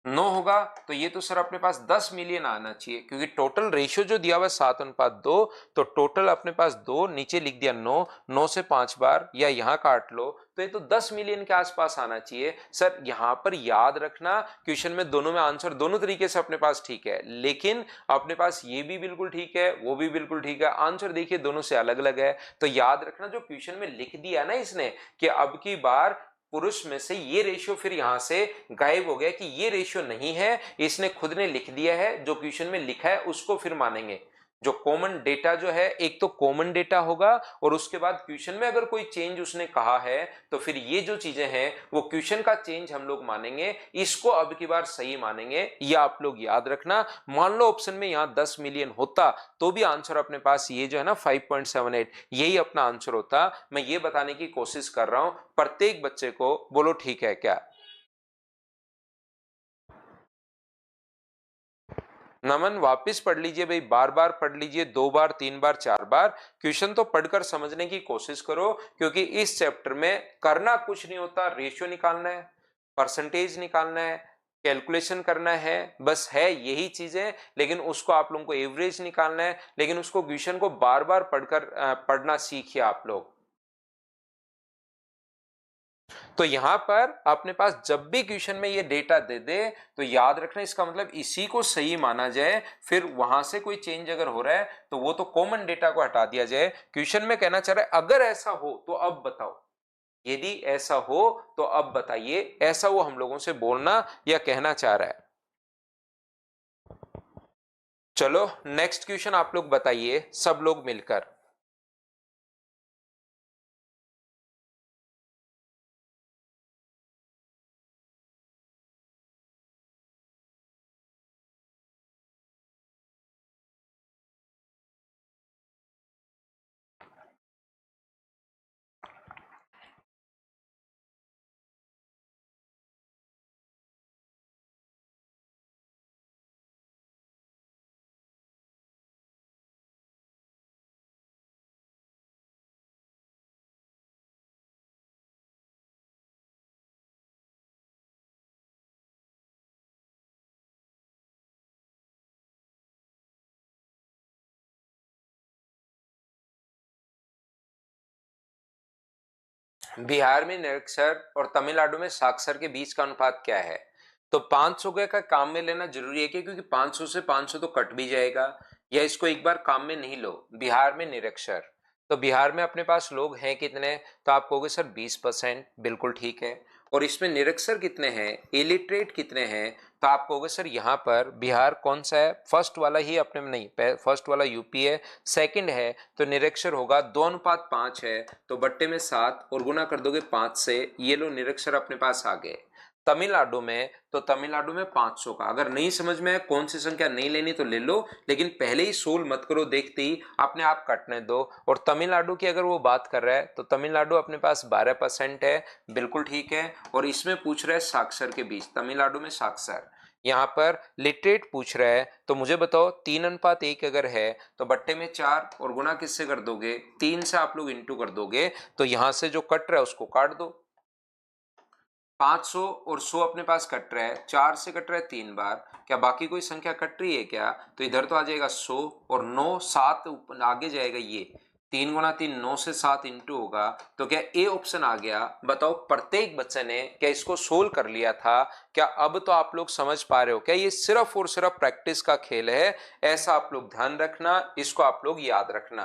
9 होगा तो ये तो सर अपने पास 10 मिलियन आना चाहिए, क्योंकि टोटल रेशियो जो दिया हुआ है 7:2, तो टोटल अपने पास 2, नीचे लिख दिया 9, 9 से 5 बार या यहाँ काट लो तो ये तो 10 मिलियन के आसपास आना चाहिए। सर यहाँ पर याद रखना क्वेश्चन में दोनों में आंसर दोनों तरीके से अपने पास ठीक है, लेकिन अपने पास ये भी बिल्कुल ठीक है, वो भी बिल्कुल ठीक है, आंसर देखिए दोनों से अलग अलग है। तो याद रखना जो क्वेश्चन में लिख दिया ना इसने कि अब की बार पुरुष में से ये रेशियो फिर यहां से गायब हो गया कि ये रेशियो नहीं है, इसने खुद ने लिख दिया है, जो क्वेश्चन में लिखा है उसको फिर मानेंगे। जो कॉमन डेटा जो है, एक तो कॉमन डेटा होगा और उसके बाद क्वेश्चन में अगर कोई चेंज उसने कहा है तो फिर ये जो चीजें हैं वो क्वेश्चन का चेंज हम लोग मानेंगे, इसको अब की बार सही मानेंगे। ये आप लोग याद रखना। मान लो ऑप्शन में यहाँ 10 मिलियन होता तो भी आंसर अपने पास ये जो है ना 5.78 यही अपना आंसर होता। मैं ये बताने की कोशिश कर रहा हूं प्रत्येक बच्चे को, बोलो ठीक है क्या? नमन वापस पढ़ लीजिए भाई, बार बार पढ़ लीजिए, 2 बार 3 बार 4 बार। क्वेश्चन तो पढ़कर समझने की कोशिश करो, क्योंकि इस चैप्टर में करना कुछ नहीं होता, रेशियो निकालना है, परसेंटेज निकालना है, कैलकुलेशन करना है, बस है यही चीजें। लेकिन उसको आप लोगों को एवरेज निकालना है, लेकिन उसको क्वेश्चन को बार बार पढ़ना सीखिए आप लोग। तो यहां पर अपने पास जब भी क्वेश्चन में ये डेटा दे दे तो याद रखना इसका मतलब इसी को सही माना जाए, फिर वहां से कोई चेंज अगर हो रहा है तो वो तो कॉमन डेटा को हटा दिया जाए। क्वेश्चन में कहना चाह रहा है अगर ऐसा हो तो अब बताओ, यदि ऐसा हो तो अब बताइए, ऐसा वो हम लोगों से बोलना या कहना चाह रहा है। चलो नेक्स्ट क्वेश्चन आप लोग बताइए सब लोग मिलकर। बिहार में निरक्षर और तमिलनाडु में साक्षर के बीच का अनुपात क्या है? तो 500 का काम में लेना जरूरी है क्या? क्योंकि 500 से 500 तो कट भी जाएगा, या इसको एक बार काम में नहीं लो। बिहार में निरक्षर, तो बिहार में अपने पास लोग हैं कितने? तो आप कहोगे सर 20%, बिल्कुल ठीक है। और इसमें निरक्षर कितने हैं, इलिटरेट कितने हैं? तो आप कहोगे सर यहाँ पर बिहार कौन सा है? फर्स्ट वाला ही अपने में नहीं, फर्स्ट वाला यूपी है, सेकंड है तो निरक्षर होगा 2:5 है, तो बट्टे में 7 और गुना कर दोगे 5 से, ये लो निरक्षर अपने पास आ गए। तमिलनाडु में, तो तमिलनाडु में 500 का, अगर नहीं समझ में है कौन सी संख्या नहीं लेनी तो ले लो, लेकिन पहले ही सोल मत करो, देखते ही अपने आप कटने दो। और तमिलनाडु की अगर वो बात कर रहा है तो तमिलनाडु अपने पास 12% है, बिल्कुल ठीक है। और इसमें पूछ रहा है साक्षर के बीच, तमिलनाडु में साक्षर, यहाँ पर लिटरेट पूछ रहा है, तो मुझे बताओ 3:1 अगर है तो बट्टे में 4 और गुना किससे कर दोगे? 3 से आप लोग इंटू कर दोगे, तो यहां से जो कट रहा है उसको काट दो। 500 और 100 अपने पास कट रहा है, 4 से कट रहा है 3 बार, क्या बाकी कोई संख्या कट रही है क्या? तो इधर तो आ जाएगा 100 और 9 7 आगे जाएगा, ये 3 गुना 3 9 से 7 इंटू होगा, तो क्या ए ऑप्शन आ गया? बताओ प्रत्येक बच्चे ने क्या इसको सोल्व कर लिया था क्या? अब तो आप लोग समझ पा रहे हो क्या ये सिर्फ और सिर्फ प्रैक्टिस का खेल है, ऐसा आप लोग ध्यान रखना, इसको आप लोग याद रखना।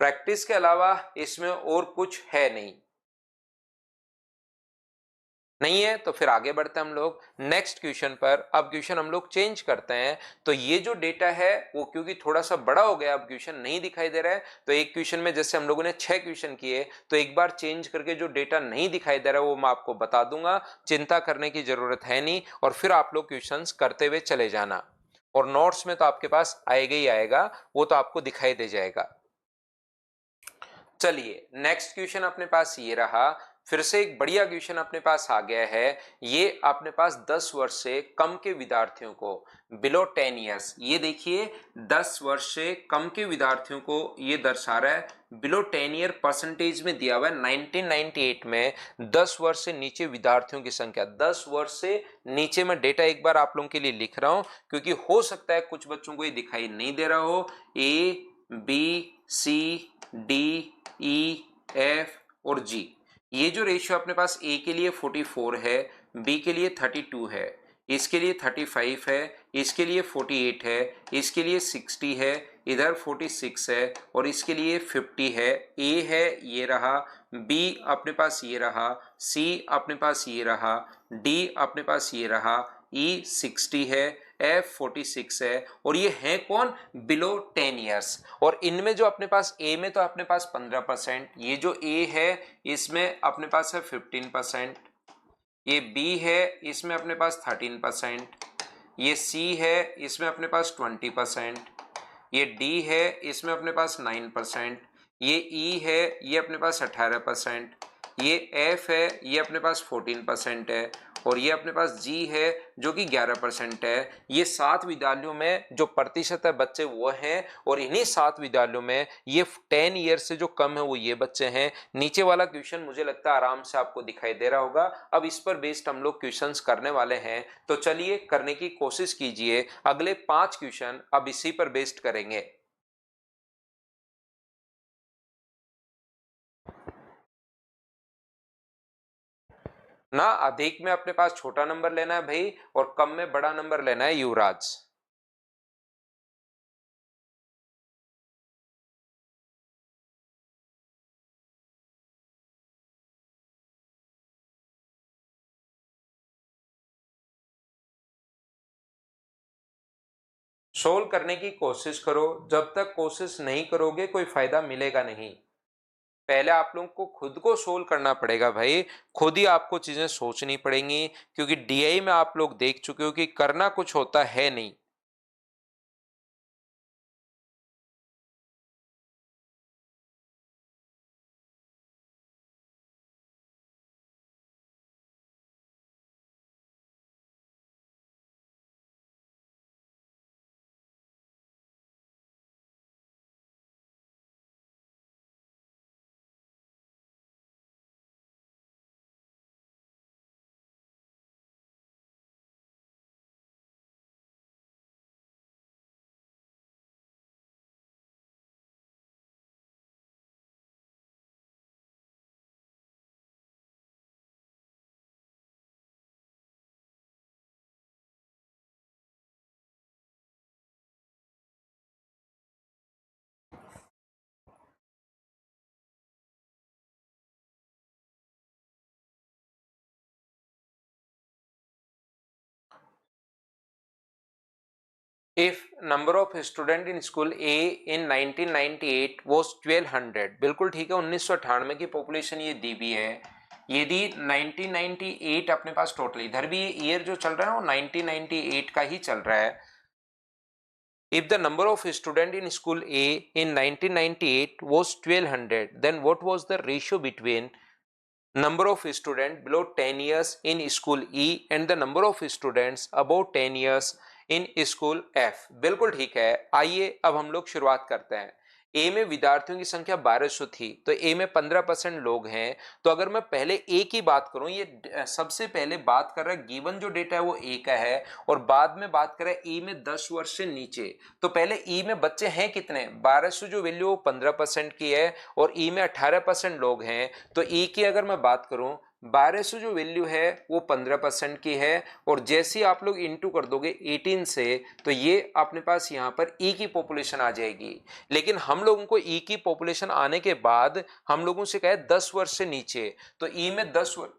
प्रैक्टिस के अलावा इसमें और कुछ है नहीं, नहीं है तो फिर आगे बढ़ते हैं हम लोग नेक्स्ट क्वेश्चन पर। अब क्वेश्चन हम लोग चेंज करते हैं, तो ये जो डेटा है वो क्योंकि थोड़ा सा बड़ा हो गया, अब क्वेश्चन नहीं दिखाई दे रहा है, तो एक क्वेश्चन में जैसे हम लोगों ने 6 क्वेश्चन किए, तो एक बार चेंज करके जो डेटा नहीं दिखाई दे रहा है वो मैं आपको बता दूंगा, चिंता करने की जरूरत है नहीं, और फिर आप लोग क्वेश्चन करते हुए चले जाना। और नोट्स में तो आपके पास आएगा ही आएगा, वो तो आपको दिखाई दे जाएगा। चलिए नेक्स्ट क्वेश्चन अपने पास ये रहा फिर से एक बढ़िया क्वेश्चन अपने पास आ गया है। ये अपने पास 10 वर्ष से कम के विद्यार्थियों को, बिलो 10 ईयर्स, ये देखिए 10 वर्ष से कम के विद्यार्थियों को ये दर्शा रहा है। बिलो 10 ईयर परसेंटेज में दिया हुआ है 1998 में 10 वर्ष से नीचे विद्यार्थियों की संख्या। 10 वर्ष से नीचे में डेटा एक बार आप लोगों के लिए लिख रहा हूं, क्योंकि हो सकता है कुछ बच्चों को ये दिखाई नहीं दे रहा हो। ए, B, C, D, E, F और जी, ये जो रेशियो अपने पास ए के लिए 44 है, बी के लिए 32 है, इसके लिए 35 है, इसके लिए 48 है, इसके लिए 60 है, इधर 46 है और इसके लिए 50 है। ए है ये रहा, बी अपने पास ये रहा, सी अपने पास ये रहा, डी अपने पास ये रहा, ई 60 है, एफ 46 है और ये है कौन, बिलो 10 ईयर्स। और इनमें जो अपने पास ए में तो अपने पास 15%, ये जो ए है इसमें अपने पास है 15%, ये बी है इसमें अपने पास 13%, ये सी है इसमें अपने पास 20%, ये डी है इसमें अपने पास 9%, ये ई है ये अपने पास 18%, ये एफ है ये अपने पास 14% है और ये अपने पास जी है जो कि 11% है। ये 7 विद्यालयों में जो प्रतिशत है बच्चे वो हैं और इन्हीं 7 विद्यालयों में ये 10 ईयर से जो कम है वो ये बच्चे हैं। नीचे वाला क्वेश्चन मुझे लगता है आराम से आपको दिखाई दे रहा होगा। अब इस पर बेस्ड हम लोग क्वेश्चंस करने वाले हैं, तो चलिए करने की कोशिश कीजिए। अगले 5 क्वेश्चन अब इसी पर बेस्ड करेंगे। ना अधिक में अपने पास छोटा नंबर लेना है भाई और कम में बड़ा नंबर लेना है युवराज। सोल्व करने की कोशिश करो, जब तक कोशिश नहीं करोगे कोई फायदा मिलेगा नहीं। पहले आप लोगों को खुद को सोल्व करना पड़ेगा भाई, खुद ही आपको चीजें सोचनी पड़ेंगी, क्योंकि डीआई में आप लोग देख चुके हो कि करना कुछ होता है नहीं। If number of student in school A in 1998 was 1200, बिल्कुल ठीक है, 1998 की पॉपुलेशन ये दी भी है। यदि 1998 अपने पास टोटल, इधर भी ईयर जो चल रहा है वो 1998 का ही चल रहा है। If the number of student in school A in 1998 was 1200, then what was the ratio between number of students below 10 years in school E and the number of students above 10 years in school F? बिल्कुल ठीक है। आइए अब हम लोग शुरुआत करते हैं। ए में विद्यार्थियों की संख्या 1200 थी, तो ए में 15% लोग हैं। तो अगर मैं पहले ए की बात करूं, ये सबसे पहले बात कर रहा है गिवन जो डेटा है वो ए का है और बाद में बात कर रहा है ए में 10 वर्ष से नीचे। तो पहले ई में बच्चे हैं कितने, 1200 जो वैल्यू वो 15% की है और ई में 18% लोग हैं। तो ई की अगर मैं बात करूं, 1200 जो वैल्यू है वो 15% की है और जैसे ही आप लोग इंटू कर दोगे 18 से, तो ये अपने पास यहाँ पर ई की पॉपुलेशन आ जाएगी। लेकिन हम लोगों को ई की पॉपुलेशन आने के बाद हम लोगों से कहे 10 वर्ष से नीचे, तो ई में 10 वर्ष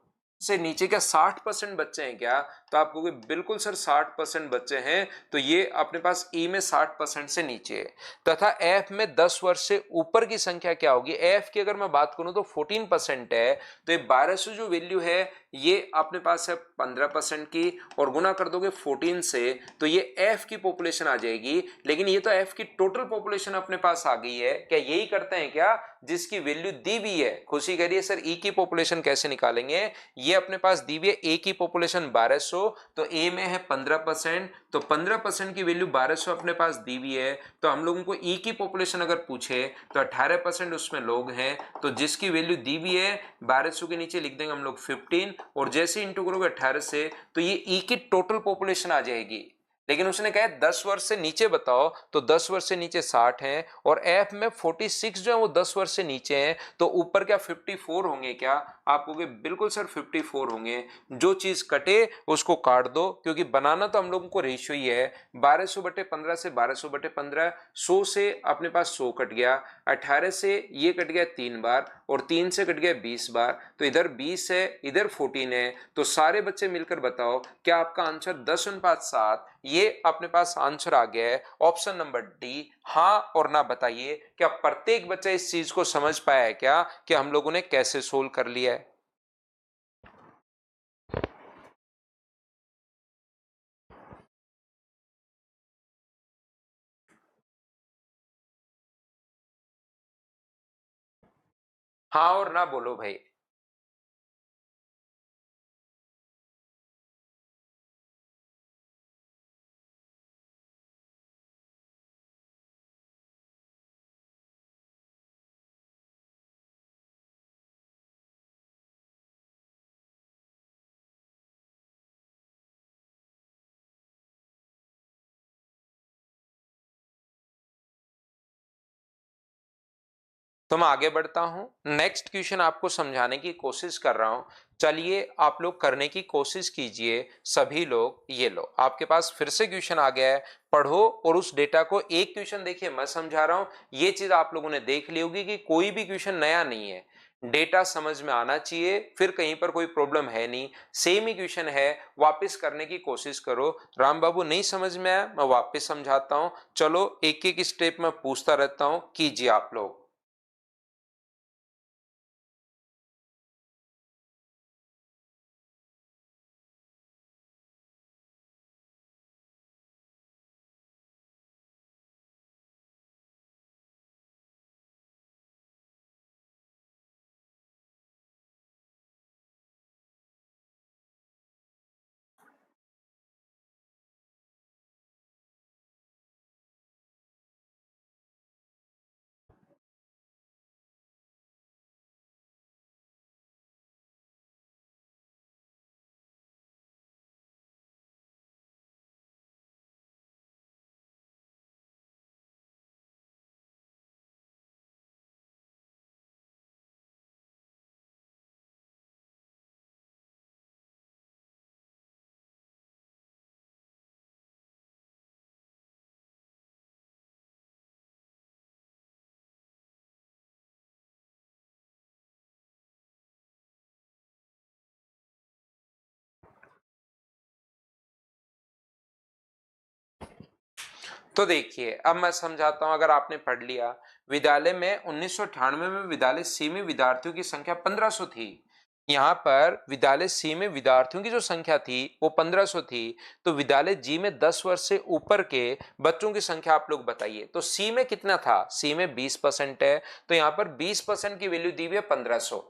से नीचे क्या 60% बच्चे हैं क्या? तो आप कहोगे बिल्कुल सर 60% बच्चे हैं, तो ये अपने पास ई में 60% से नीचे है। तथा एफ में 10 वर्ष से ऊपर की संख्या क्या होगी, एफ की अगर मैं बात करूं तो 14% है, तो ये 1200 जो वैल्यू है ये अपने पास है 15% की, और गुना कर दोगे 14 से तो ये एफ की पॉपुलेशन आ जाएगी। लेकिन ये तो एफ की टोटल पॉपुलेशन अपने पास आ गई है, क्या यही करते हैं क्या जिसकी वैल्यू दी हुई है। खुशी करिए सर ई की पॉपुलेशन कैसे निकालेंगे, ये अपने पास दी हुई है ए की पॉपुलेशन 1200, तो ए में है 15%, तो 15% की वैल्यू 1200 अपने पास दी हुई है, तो हम लोगों को ई की पॉपुलेशन अगर पूछे तो 18% उसमें लोग हैं, तो जिसकी वैल्यू दी हुई है 1200 के नीचे लिख देंगे हम लोग 15, और जैसे इंटू करोगे 18 से तो ये ई की टोटल पॉपुलेशन आ जाएगी। लेकिन उसने कहा 10 वर्ष से नीचे बताओ, तो 10 वर्ष से नीचे 60 हैं, और एफ में 46 जो है वो 10 वर्ष से नीचे हैं, तो ऊपर क्या 54 होंगे क्या, आप कहोगे बिल्कुल सर 54 होंगे। जो चीज कटे उसको काट दो, क्योंकि बनाना तो हम लोगों को रेशियो ही है। 1200/15 से 1200/15, 100 से अपने पास 100 कट गया, 18 से ये कट गया 3 बार, और 3 से कट गया 20 बार, तो इधर 20 है इधर 14 है, तो सारे बच्चे मिलकर बताओ क्या आपका आंसर 10:7, ये अपने पास आंसर आ गया है ऑप्शन नंबर डी। हाँ और ना बताइए, क्या प्रत्येक बच्चा इस चीज को समझ पाया है क्या कि हम लोगों ने कैसे सोल्व कर लिया है। हाँ और ना बोलो भाई। तो मैं आगे बढ़ता हूं, नेक्स्ट क्वेश्चन आपको समझाने की कोशिश कर रहा हूं। चलिए आप लोग करने की कोशिश कीजिए सभी लोग। ये लो आपके पास फिर से क्वेश्चन आ गया है, पढ़ो और उस डेटा को, एक क्वेश्चन देखिए मैं समझा रहा हूं, ये चीज आप लोगों ने देख ली होगी कि कोई भी क्वेश्चन नया नहीं है, डेटा समझ में आना चाहिए, फिर कहीं पर कोई प्रॉब्लम है नहीं, सेम ही क्वेश्चन है, वापस करने की कोशिश करो। राम बाबू नहीं समझ में आया मैं वापस समझाता हूं, चलो एक एक स्टेप में पूछता रहता हूं, कीजिए आप लोग। तो देखिए अब मैं समझाता हूं, अगर आपने पढ़ लिया, विद्यालय में 1998 में विद्यालय सी में विद्यार्थियों की संख्या 1500 थी। यहाँ पर विद्यालय सी में विद्यार्थियों की जो संख्या थी वो 1500 थी, तो विद्यालय जी में 10 वर्ष से ऊपर के बच्चों की संख्या आप लोग बताइए। तो सी में कितना था, सी में 20% है, तो यहाँ पर 20% की वैल्यू दी हुई है 1500,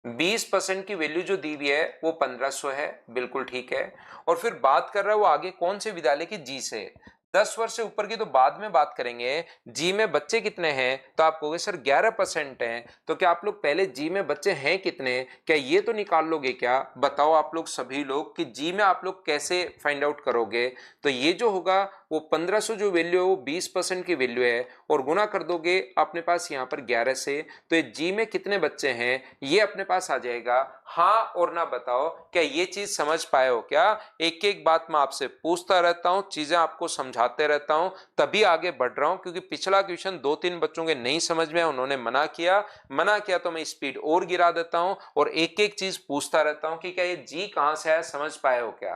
20% की वैल्यू जो दी हुई है वो 1500 है, बिल्कुल ठीक है। और फिर बात कर रहा है वो आगे कौन से विद्यालय की, जी से। 10 वर्ष से ऊपर की तो बाद में बात करेंगे, जी में बच्चे कितने हैं, तो आप कहोगे सर 11% हैं, तो क्या आप लोग पहले जी में बच्चे हैं कितने, क्या ये तो निकाल लोगे क्या, बताओ आप लोग सभी लोग कि जी में आप लोग कैसे फाइंड आउट करोगे। तो ये जो होगा वो 1500 जो वैल्यू है वो 20% की वैल्यू है और गुना कर दोगे अपने पास यहाँ पर 11 से, तो ये जी में कितने बच्चे हैं ये अपने पास आ जाएगा। हाँ और ना बताओ, क्या ये चीज समझ पाए हो क्या? एक एक बात मैं आपसे पूछता रहता हूँ, चीजें आपको समझाते रहता हूँ, तभी आगे बढ़ रहा हूँ। क्योंकि पिछला क्वेश्चन 2-3 बच्चों के नहीं समझ में, उन्होंने मना किया तो मैं स्पीड और गिरा देता हूँ और एक एक चीज पूछता रहता हूँ कि क्या ये जी कहां से आया, समझ पाए हो क्या?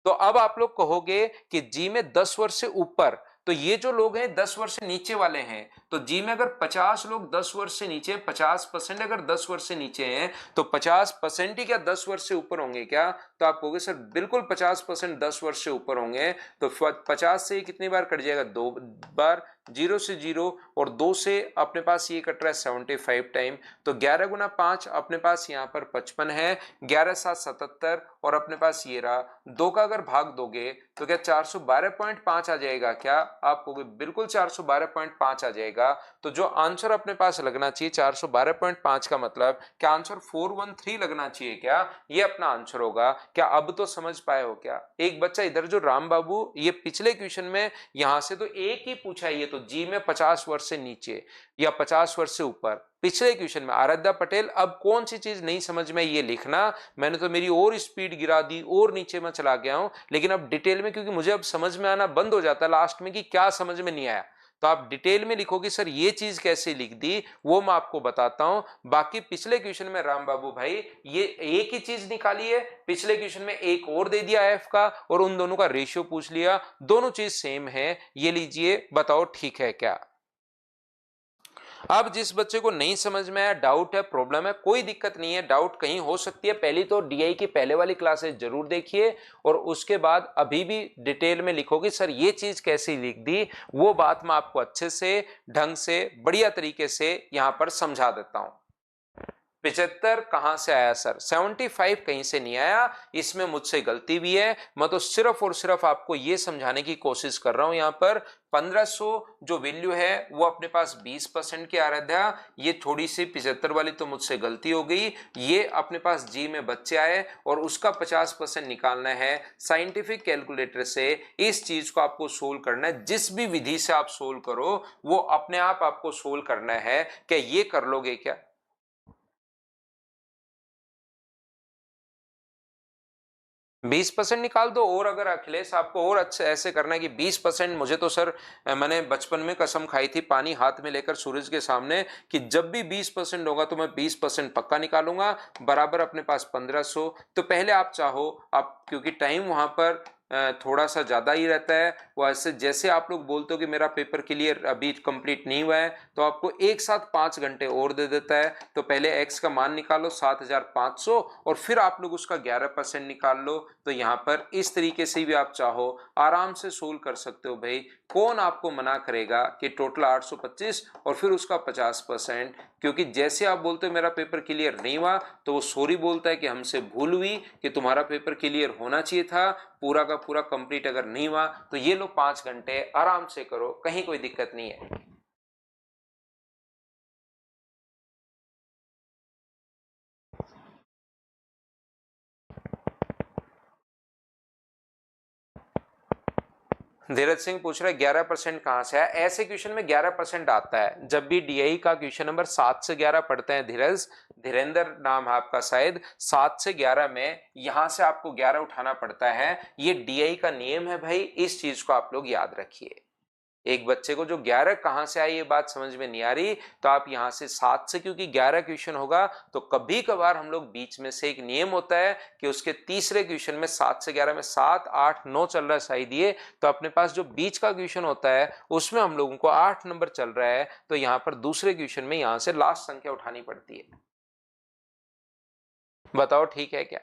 तो अब आप लोग कहोगे कि जी में 10 वर्ष से ऊपर, तो ये जो लोग हैं 10 वर्ष से नीचे वाले हैं, तो जी में अगर 50 लोग 10 वर्ष से नीचे, 50% अगर 10 वर्ष से नीचे हैं तो 50% ही क्या 10 वर्ष से ऊपर होंगे क्या? तो आप कहोगे सर बिल्कुल 50% 10 वर्ष से ऊपर होंगे। तो 50 से कितनी बार कट जाएगा? 2 बार, 0 से 0 और 2 से अपने पास ये कट रहा है 75 टाइम। तो 11 गुना 5 अपने पास यहाँ पर 55 है, 11 7 77 और अपने पास ये रहा। 2 का अगर भाग दोगे तो क्या 412.5 आ जाएगा क्या? आप कहोगे बिल्कुल 412.5 आ जाएगा। तो जो आंसर अपने पास लगना चाहिए 412.5 का मतलब क्या आंसर 413 लगना चाहिए क्या? ये अपना आंसर होगा क्या? अब तो समझ पाए हो क्या? एक बच्चा इधर जो राम बाबू, ये पिछले क्वेश्चन में यहां से तो एक ही पूछा है, ये तो जी में 50 वर्ष से नीचे या 50 वर्ष से ऊपर। पिछले क्वेश्चन में आराध्या पटेल, अब कौन सी चीज नहीं समझ में ये लिखना, मैंने तो मेरी और स्पीड गिरा दी और नीचे में चला गया हूं, लेकिन अब डिटेल में, क्योंकि मुझे अब समझ में आना बंद हो जाता है लास्ट में कि क्या समझ में नहीं आया, तो आप डिटेल में लिखोगे सर ये चीज कैसे लिख दी, वो मैं आपको बताता हूं। बाकी पिछले क्वेश्चन में राम बाबू भाई ये एक ही चीज निकाली है, पिछले क्वेश्चन में एक और दे दिया एफ का और उन दोनों का रेशियो पूछ लिया, दोनों चीज सेम है। ये लीजिए, बताओ ठीक है क्या? अब जिस बच्चे को नहीं समझ में आया, डाउट है, प्रॉब्लम है, कोई दिक्कत नहीं है, डाउट कहीं हो सकती है, पहली तो डीआई की पहले वाली क्लासेस जरूर देखिए और उसके बाद अभी भी डिटेल में लिखोगे सर ये चीज कैसे लिख दी, वो बात मैं आपको अच्छे से, ढंग से, बढ़िया तरीके से यहां पर समझा देता हूं। 75 कहां से आया सर? 75 कहीं से नहीं आया, इसमें मुझसे गलती भी है। मैं तो सिर्फ और सिर्फ आपको यह समझाने की कोशिश कर रहा हूं। यहां पर 1500 जो वैल्यू है वो अपने पास 20% की आ रहा था, ये थोड़ी सी 75 वाली तो मुझसे गलती हो गई। ये अपने पास जी में बच्चे आए और उसका 50% निकालना है साइंटिफिक कैलकुलेटर से। इस चीज को आपको सोल्व करना है, जिस भी विधि से आप सोल्व करो वो अपने आप आपको सोल्व करना है। क्या ये कर लोगे क्या? 20% निकाल दो। और अगर अखिलेश आपको और अच्छे ऐसे करना है कि 20%, मुझे तो सर मैंने बचपन में कसम खाई थी पानी हाथ में लेकर सूरज के सामने कि जब भी 20% होगा तो मैं 20% पक्का निकालूंगा, बराबर अपने पास 1500। तो पहले आप चाहो आप, क्योंकि टाइम वहां पर थोड़ा सा ज्यादा ही रहता है, वो ऐसे जैसे आप लोग बोलते हो कि मेरा पेपर क्लियर अभी कंप्लीट नहीं हुआ है तो आपको एक साथ 5 घंटे और दे देता है। तो पहले एक्स का मान निकालो 7500 और फिर आप लोग उसका 11% निकाल लो। तो यहाँ पर इस तरीके से भी आप चाहो आराम से सोल्व कर सकते हो भाई। कौन आपको मना करेगा कि टोटल 825 और फिर उसका 50%, क्योंकि जैसे आप बोलते हो मेरा पेपर क्लियर नहीं हुआ तो वो सॉरी बोलता है कि हमसे भूल हुई, कि तुम्हारा पेपर क्लियर होना चाहिए था, पूरा का पूरा कंप्लीट अगर नहीं हुआ तो ये लो 5 घंटे आराम से करो, कहीं कोई दिक्कत नहीं है। धीरज सिंह पूछ रहे 11% कहां से आया? ऐसे क्वेश्चन में 11% आता है जब भी डीआई का क्वेश्चन नंबर 7 से 11 पढ़ते हैं। धीरज, धीरेन्द्र नाम है आपका शायद, 7 से 11 में यहां से आपको 11 उठाना पड़ता है। ये डीआई का नियम है भाई, इस चीज को आप लोग याद रखिए। एक बच्चे को जो 11 कहां से आई ये बात समझ में नहीं आ रही तो आप यहां से 7 से, क्योंकि 11 क्वेश्चन होगा तो कभी कभार हम लोग बीच में से, एक नियम होता है कि उसके तीसरे क्वेश्चन में 7 से 11 में 7 8 9 चल रहा है शायद ये, तो अपने पास जो बीच का क्वेश्चन होता है उसमें हम लोगों को 8 नंबर चल रहा है, तो यहां पर दूसरे क्वेश्चन में यहां से लास्ट संख्या उठानी पड़ती है। बताओ ठीक है क्या?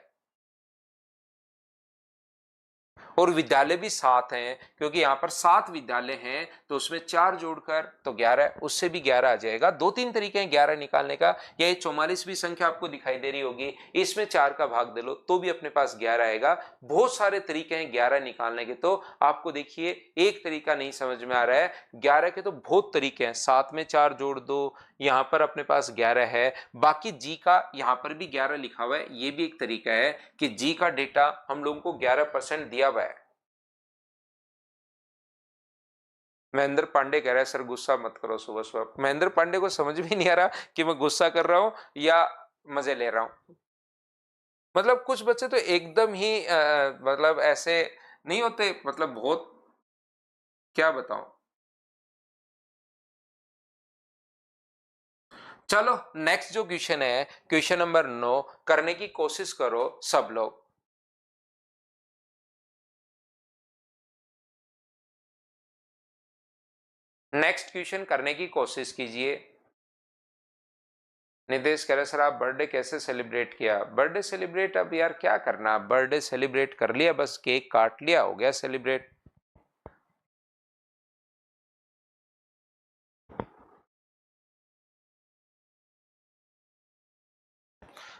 और विद्यालय भी 7 हैं, क्योंकि यहाँ पर 7 विद्यालय हैं तो उसमें 4 जोड़कर तो 11, उससे भी 11 आ जाएगा। 2-3 तरीके हैं 11 निकालने का। या 44वीं संख्या आपको दिखाई दे रही होगी, इसमें 4 का भाग दे लो तो भी अपने पास 11 आएगा। बहुत सारे तरीके हैं 11 निकालने के। तो आपको देखिए एक तरीका नहीं समझ में आ रहा है, 11 के तो बहुत तरीके हैं। 7 में 4 जोड़ दो, यहाँ पर अपने पास 11 है। बाकी जी का यहाँ पर भी 11 लिखा हुआ है, ये भी एक तरीका है कि जी का डेटा हम लोगों को 11% दिया हुआ है। महेंद्र पांडे कह रहा है सर गुस्सा मत करो सुबह सुबह। महेंद्र पांडे को समझ भी नहीं आ रहा कि मैं गुस्सा कर रहा हूं या मजे ले रहा हूं। मतलब कुछ बच्चे तो एकदम ही मतलब ऐसे नहीं होते, मतलब बहुत, क्या बताऊं। चलो नेक्स्ट जो क्वेश्चन है, क्वेश्चन नंबर 9, करने की कोशिश करो सब लोग। नेक्स्ट क्वेश्चन करने की कोशिश कीजिए। नितेश कह रहे सर आप बर्थडे कैसे सेलिब्रेट किया? बर्थडे सेलिब्रेट अब यार क्या करना, बर्थडे सेलिब्रेट कर लिया, बस केक काट लिया, हो गया सेलिब्रेट।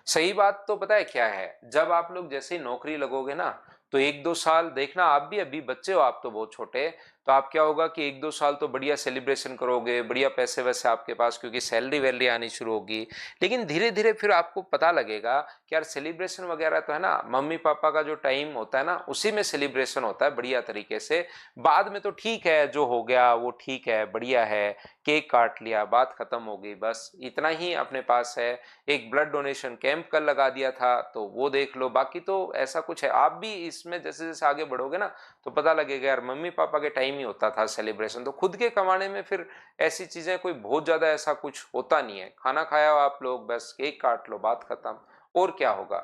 सही बात तो पता है क्या है, जब आप लोग जैसे ही नौकरी लगोगे ना, तो 1-2 साल देखना, आप भी अभी बच्चे हो, आप तो बहुत छोटे, तो आप क्या होगा कि 1-2 साल तो बढ़िया सेलिब्रेशन करोगे, बढ़िया पैसे वैसे आपके पास, क्योंकि सैलरी वैलरी आनी शुरू होगी। लेकिन धीरे धीरे फिर आपको पता लगेगा कि यार सेलिब्रेशन वगैरह तो है ना, मम्मी पापा का जो टाइम होता है ना, उसी में सेलिब्रेशन होता है बढ़िया तरीके से। बाद में तो ठीक है, जो हो गया वो ठीक है, बढ़िया है, केक काट लिया, बात खत्म हो गई, बस इतना ही अपने पास है। एक ब्लड डोनेशन कैंप कल लगा दिया था, तो वो देख लो, बाकी तो ऐसा कुछ है। आप भी इसमें जैसे जैसे आगे बढ़ोगे ना, तो पता लगेगा यार मम्मी पापा के टाइम ही होता था सेलिब्रेशन, तो खुद के कमाने में फिर ऐसी चीजें कोई बहुत ज्यादा ऐसा कुछ होता नहीं है। खाना खाया हो आप लोग, बस केक काट लो, बात खत्म, और क्या होगा।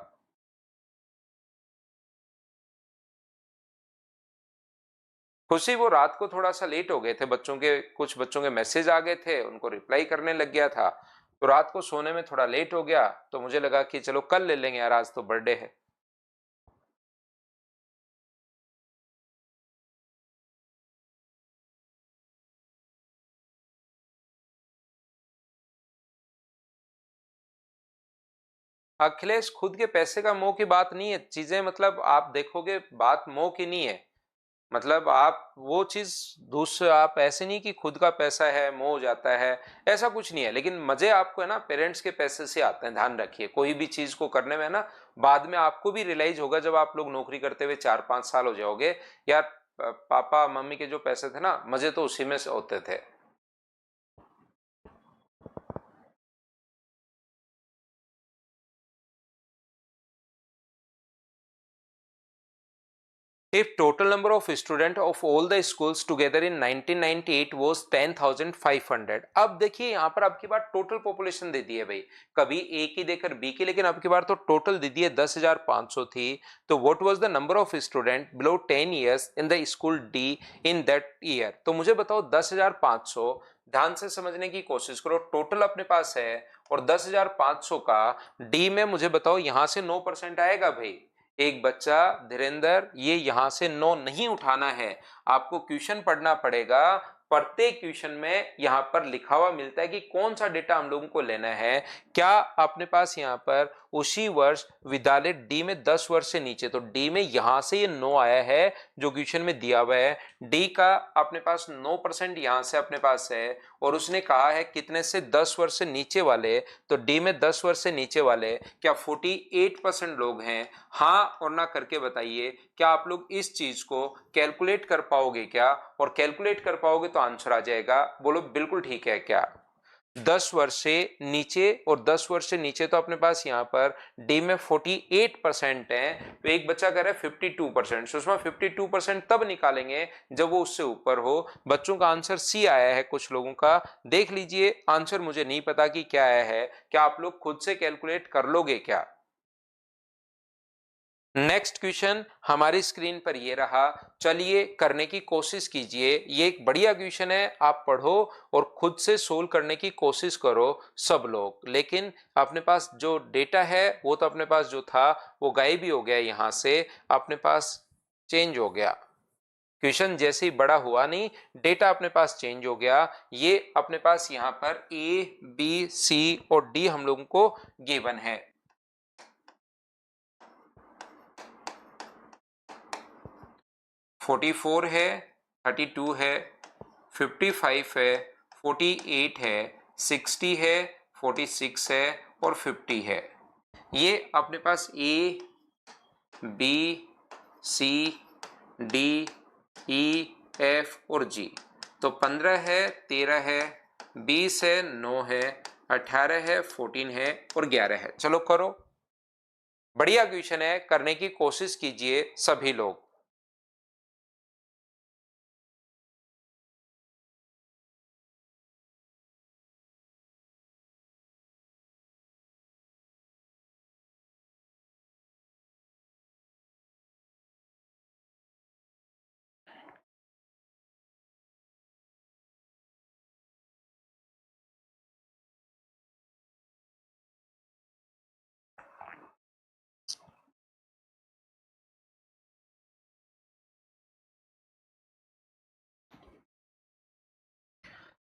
खुशी वो रात को थोड़ा सा लेट हो गए थे, बच्चों के कुछ बच्चों के मैसेज आ गए थे, उनको रिप्लाई करने लग गया था, तो रात को सोने में थोड़ा लेट हो गया, तो मुझे लगा कि चलो कल ले लेंगे यार, आज तो बर्थडे है। अखिलेश खुद के पैसे का मोह की बात नहीं है, चीजें मतलब आप देखोगे, बात मोह की नहीं है। मतलब आप वो चीज दूसरे, आप ऐसे नहीं कि खुद का पैसा है मोह हो जाता है, ऐसा कुछ नहीं है। लेकिन मजे आपको है ना पेरेंट्स के पैसे से आते हैं, ध्यान रखिए कोई भी चीज को करने में है ना। बाद में आपको भी रियलाइज होगा जब आप लोग नौकरी करते हुए 4-5 साल हो जाओगे, यार पापा मम्मी के जो पैसे थे ना, मजे तो उसी में से होते थे। If total number of student of all the schools together in 1998 was 10,500। अब देखिए यहाँ पर आपकी बार टोटल पॉपुलेशन दे दी है भाई, कभी ए की देकर बी की, लेकिन आपकी बार तो टोटल दे दी है 10,500 थी। तो what was the number of student below 10 years in the school D in that year? तो मुझे बताओ 10,500, ध्यान से समझने की कोशिश करो, टोटल अपने पास है, और 10,500 का डी में मुझे बताओ यहां से 9% आएगा भाई। एक बच्चा धीरेन्द्र, ये यहां से 9 नहीं उठाना है, आपको क्वेश्चन पढ़ना पड़ेगा। प्रत्येक क्वेश्चन में यहां पर लिखा हुआ मिलता है कि कौन सा डेटा हम लोगों को लेना है। क्या अपने पास यहां पर उसी वर्ष विद्यालय डी में 10 वर्ष से नीचे, तो डी में यहां से ये 9 आया है जो क्वेश्चन में दिया हुआ है। डी का अपने पास 9% यहां से अपने पास है, और उसने कहा है कितने से, 10 वर्ष से नीचे वाले। तो डी में 10 वर्ष से नीचे वाले क्या 48% लोग हैं? हाँ और ना करके बताइए, क्या आप लोग इस चीज को कैलकुलेट कर पाओगे क्या? और कैलकुलेट कर पाओगे तो आंसर आ जाएगा, बोलो बिल्कुल ठीक है क्या? 10 वर्ष से नीचे, और 10 वर्ष से नीचे तो अपने पास यहाँ पर डी में 48% है, तो एक बच्चा कह रहा है 52%। सुषमा 52% तब निकालेंगे जब वो उससे ऊपर हो। बच्चों का आंसर सी आया है, कुछ लोगों का देख लीजिए आंसर, मुझे नहीं पता कि क्या आया है, क्या आप लोग खुद से कैलकुलेट कर लोगे क्या? नेक्स्ट क्वेश्चन हमारी स्क्रीन पर ये रहा, चलिए करने की कोशिश कीजिए। ये एक बढ़िया क्वेश्चन है, आप पढ़ो और खुद से सोल्व करने की कोशिश करो सब लोग। लेकिन अपने पास जो डेटा है वो तो अपने पास जो था वो गायब ही हो गया, यहां से अपने पास चेंज हो गया। क्वेश्चन जैसे ही बड़ा हुआ नहीं, डेटा अपने पास चेंज हो गया। ये अपने पास यहाँ पर ए बी सी और डी हम लोगों को गिवन है। 44 है, 32 है, 55 है, 48 है, 60 है, 46 है और 50 है। ये अपने पास A B C D E F और जी, तो 15 है, 13 है, 20 है, 9 है, 18 है, 14 है और 11 है। चलो करो, बढ़िया क्वेश्चन है, करने की कोशिश कीजिए सभी लोग।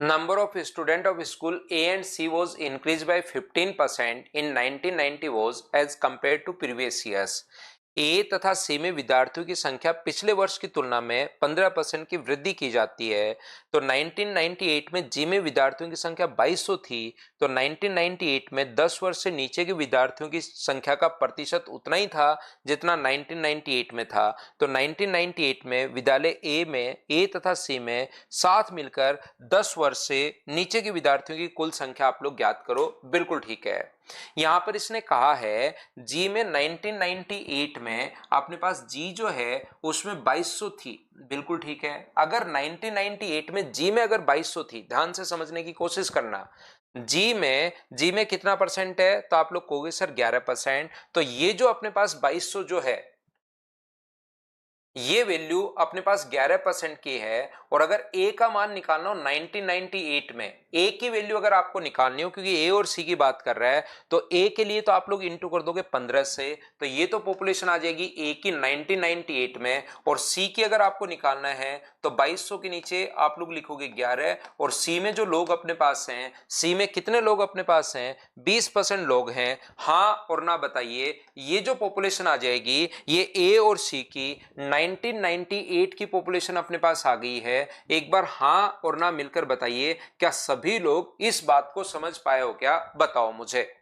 Number of student of school A and C was increased by 15% in 1990 was as compared to previous years. ए तथा सी में विद्यार्थियों की संख्या पिछले वर्ष की तुलना में 15% की वृद्धि की जाती है। तो 1998 में जी में विद्यार्थियों की संख्या 2200 थी, तो 1998 में 10 वर्ष से नीचे के विद्यार्थियों की संख्या का प्रतिशत उतना ही था जितना 1998 में था। तो 1998 में विद्यालय ए में ए तथा सी में साथ मिलकर 10 वर्ष से नीचे के विद्यार्थियों की कुल संख्या आप लोग ज्ञात करो। बिल्कुल ठीक है। यहां पर इसने कहा है जी में 1998 में अपने पास जी जो है उसमें 2200 थी। बिल्कुल ठीक है। अगर 1998 में जी में अगर 2200 थी, ध्यान से समझने की कोशिश करना, जी में कितना परसेंट है, तो आप लोग कहोगे सर 11%। तो ये जो अपने पास 2200 जो है ये वैल्यू अपने पास 11% की है। और अगर ए का मान निकालना हो 1998 में, ए की वैल्यू अगर आपको निकालनी हो, क्योंकि ए और सी की बात कर रहा है, तो ए के लिए तो आप लोग इंटू कर दोगे 15 से, तो ये तो पॉपुलेशन आ जाएगी ए की 1998 में। और सी की अगर आपको निकालना है तो 2200 के नीचे आप लोग लिखोगे 11। और सी में जो लोग अपने पास हैं, सी में कितने लोग अपने पास हैं, 20% लोग हैं। हाँ और ना बताइए, ये जो पॉपुलेशन आ जाएगी ये ए और सी की 1998 की पॉपुलेशन अपने पास आ गई है। एक बार हां और ना मिलकर बताइए, क्या सभी लोग इस बात को समझ पाए हो? क्या बताओ मुझे।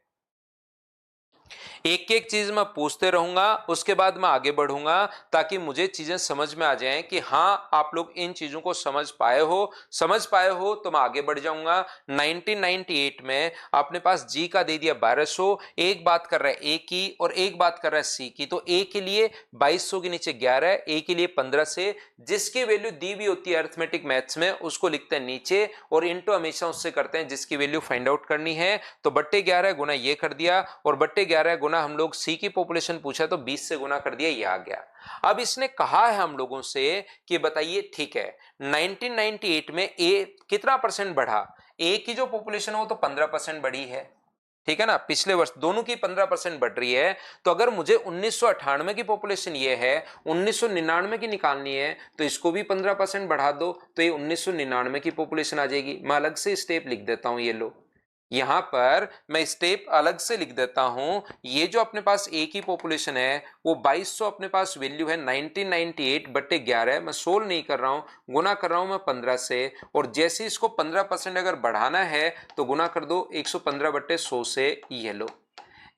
एक एक चीज मैं पूछते रहूंगा, उसके बाद मैं आगे बढ़ूंगा ताकि मुझे चीजें समझ में आ जाएं कि हाँ आप लोग इन चीजों को समझ पाए हो। समझ पाए हो तो मैं आगे बढ़ जाऊंगा। 1998 में आपने पास जी का दे दिया 1200, एक बात कर रहा है ए की और एक बात कर रहा है सी की। तो ए के लिए 2200 के नीचे 11, ए के लिए 15 से जिसकी वैल्यू दी हुई होती है अरिथमेटिक मैथ्स में उसको लिखते हैं नीचे और इंटू हमेशा उससे करते हैं जिसकी वैल्यू फाइंड आउट करनी है। तो बट्टे 11 गुना ये कर दिया और बट्टे 11 गुना हम लोग सी की पॉपुलेशन पूछा तो 20 से गुना कर दिया, ये आ गया। अब इसने कहा है हम लोगों से कि बताइए ठीक है 1998 में ए कितना परसेंट बढ़ा, ए की जो पॉपुलेशन वो तो 15% बढ़ी है, ठीक है ना, पिछले वर्ष दोनों की 15% बढ़ रही है। तो अगर मुझे 1998 की पॉपुलेशन ये है, 1999 की निकालनी है, तो इसको भी 15% बढ़ा दो तो ये 1999 की पॉपुलेशन आ जाएगी। मैं अलग से स्टेप लिख देता हूं, ये लो यहां पर मैं स्टेप अलग से लिख देता हूं। ये जो अपने पास ए की पॉपुलेशन है वो 2200 अपने पास वैल्यू है 1998 बट्टे 11, मैं सोल्व नहीं कर रहा हूं, गुना कर रहा हूं मैं 15 से। और जैसे इसको 15% अगर बढ़ाना है तो गुना कर दो 115 बट्टे 100 से, ये लो।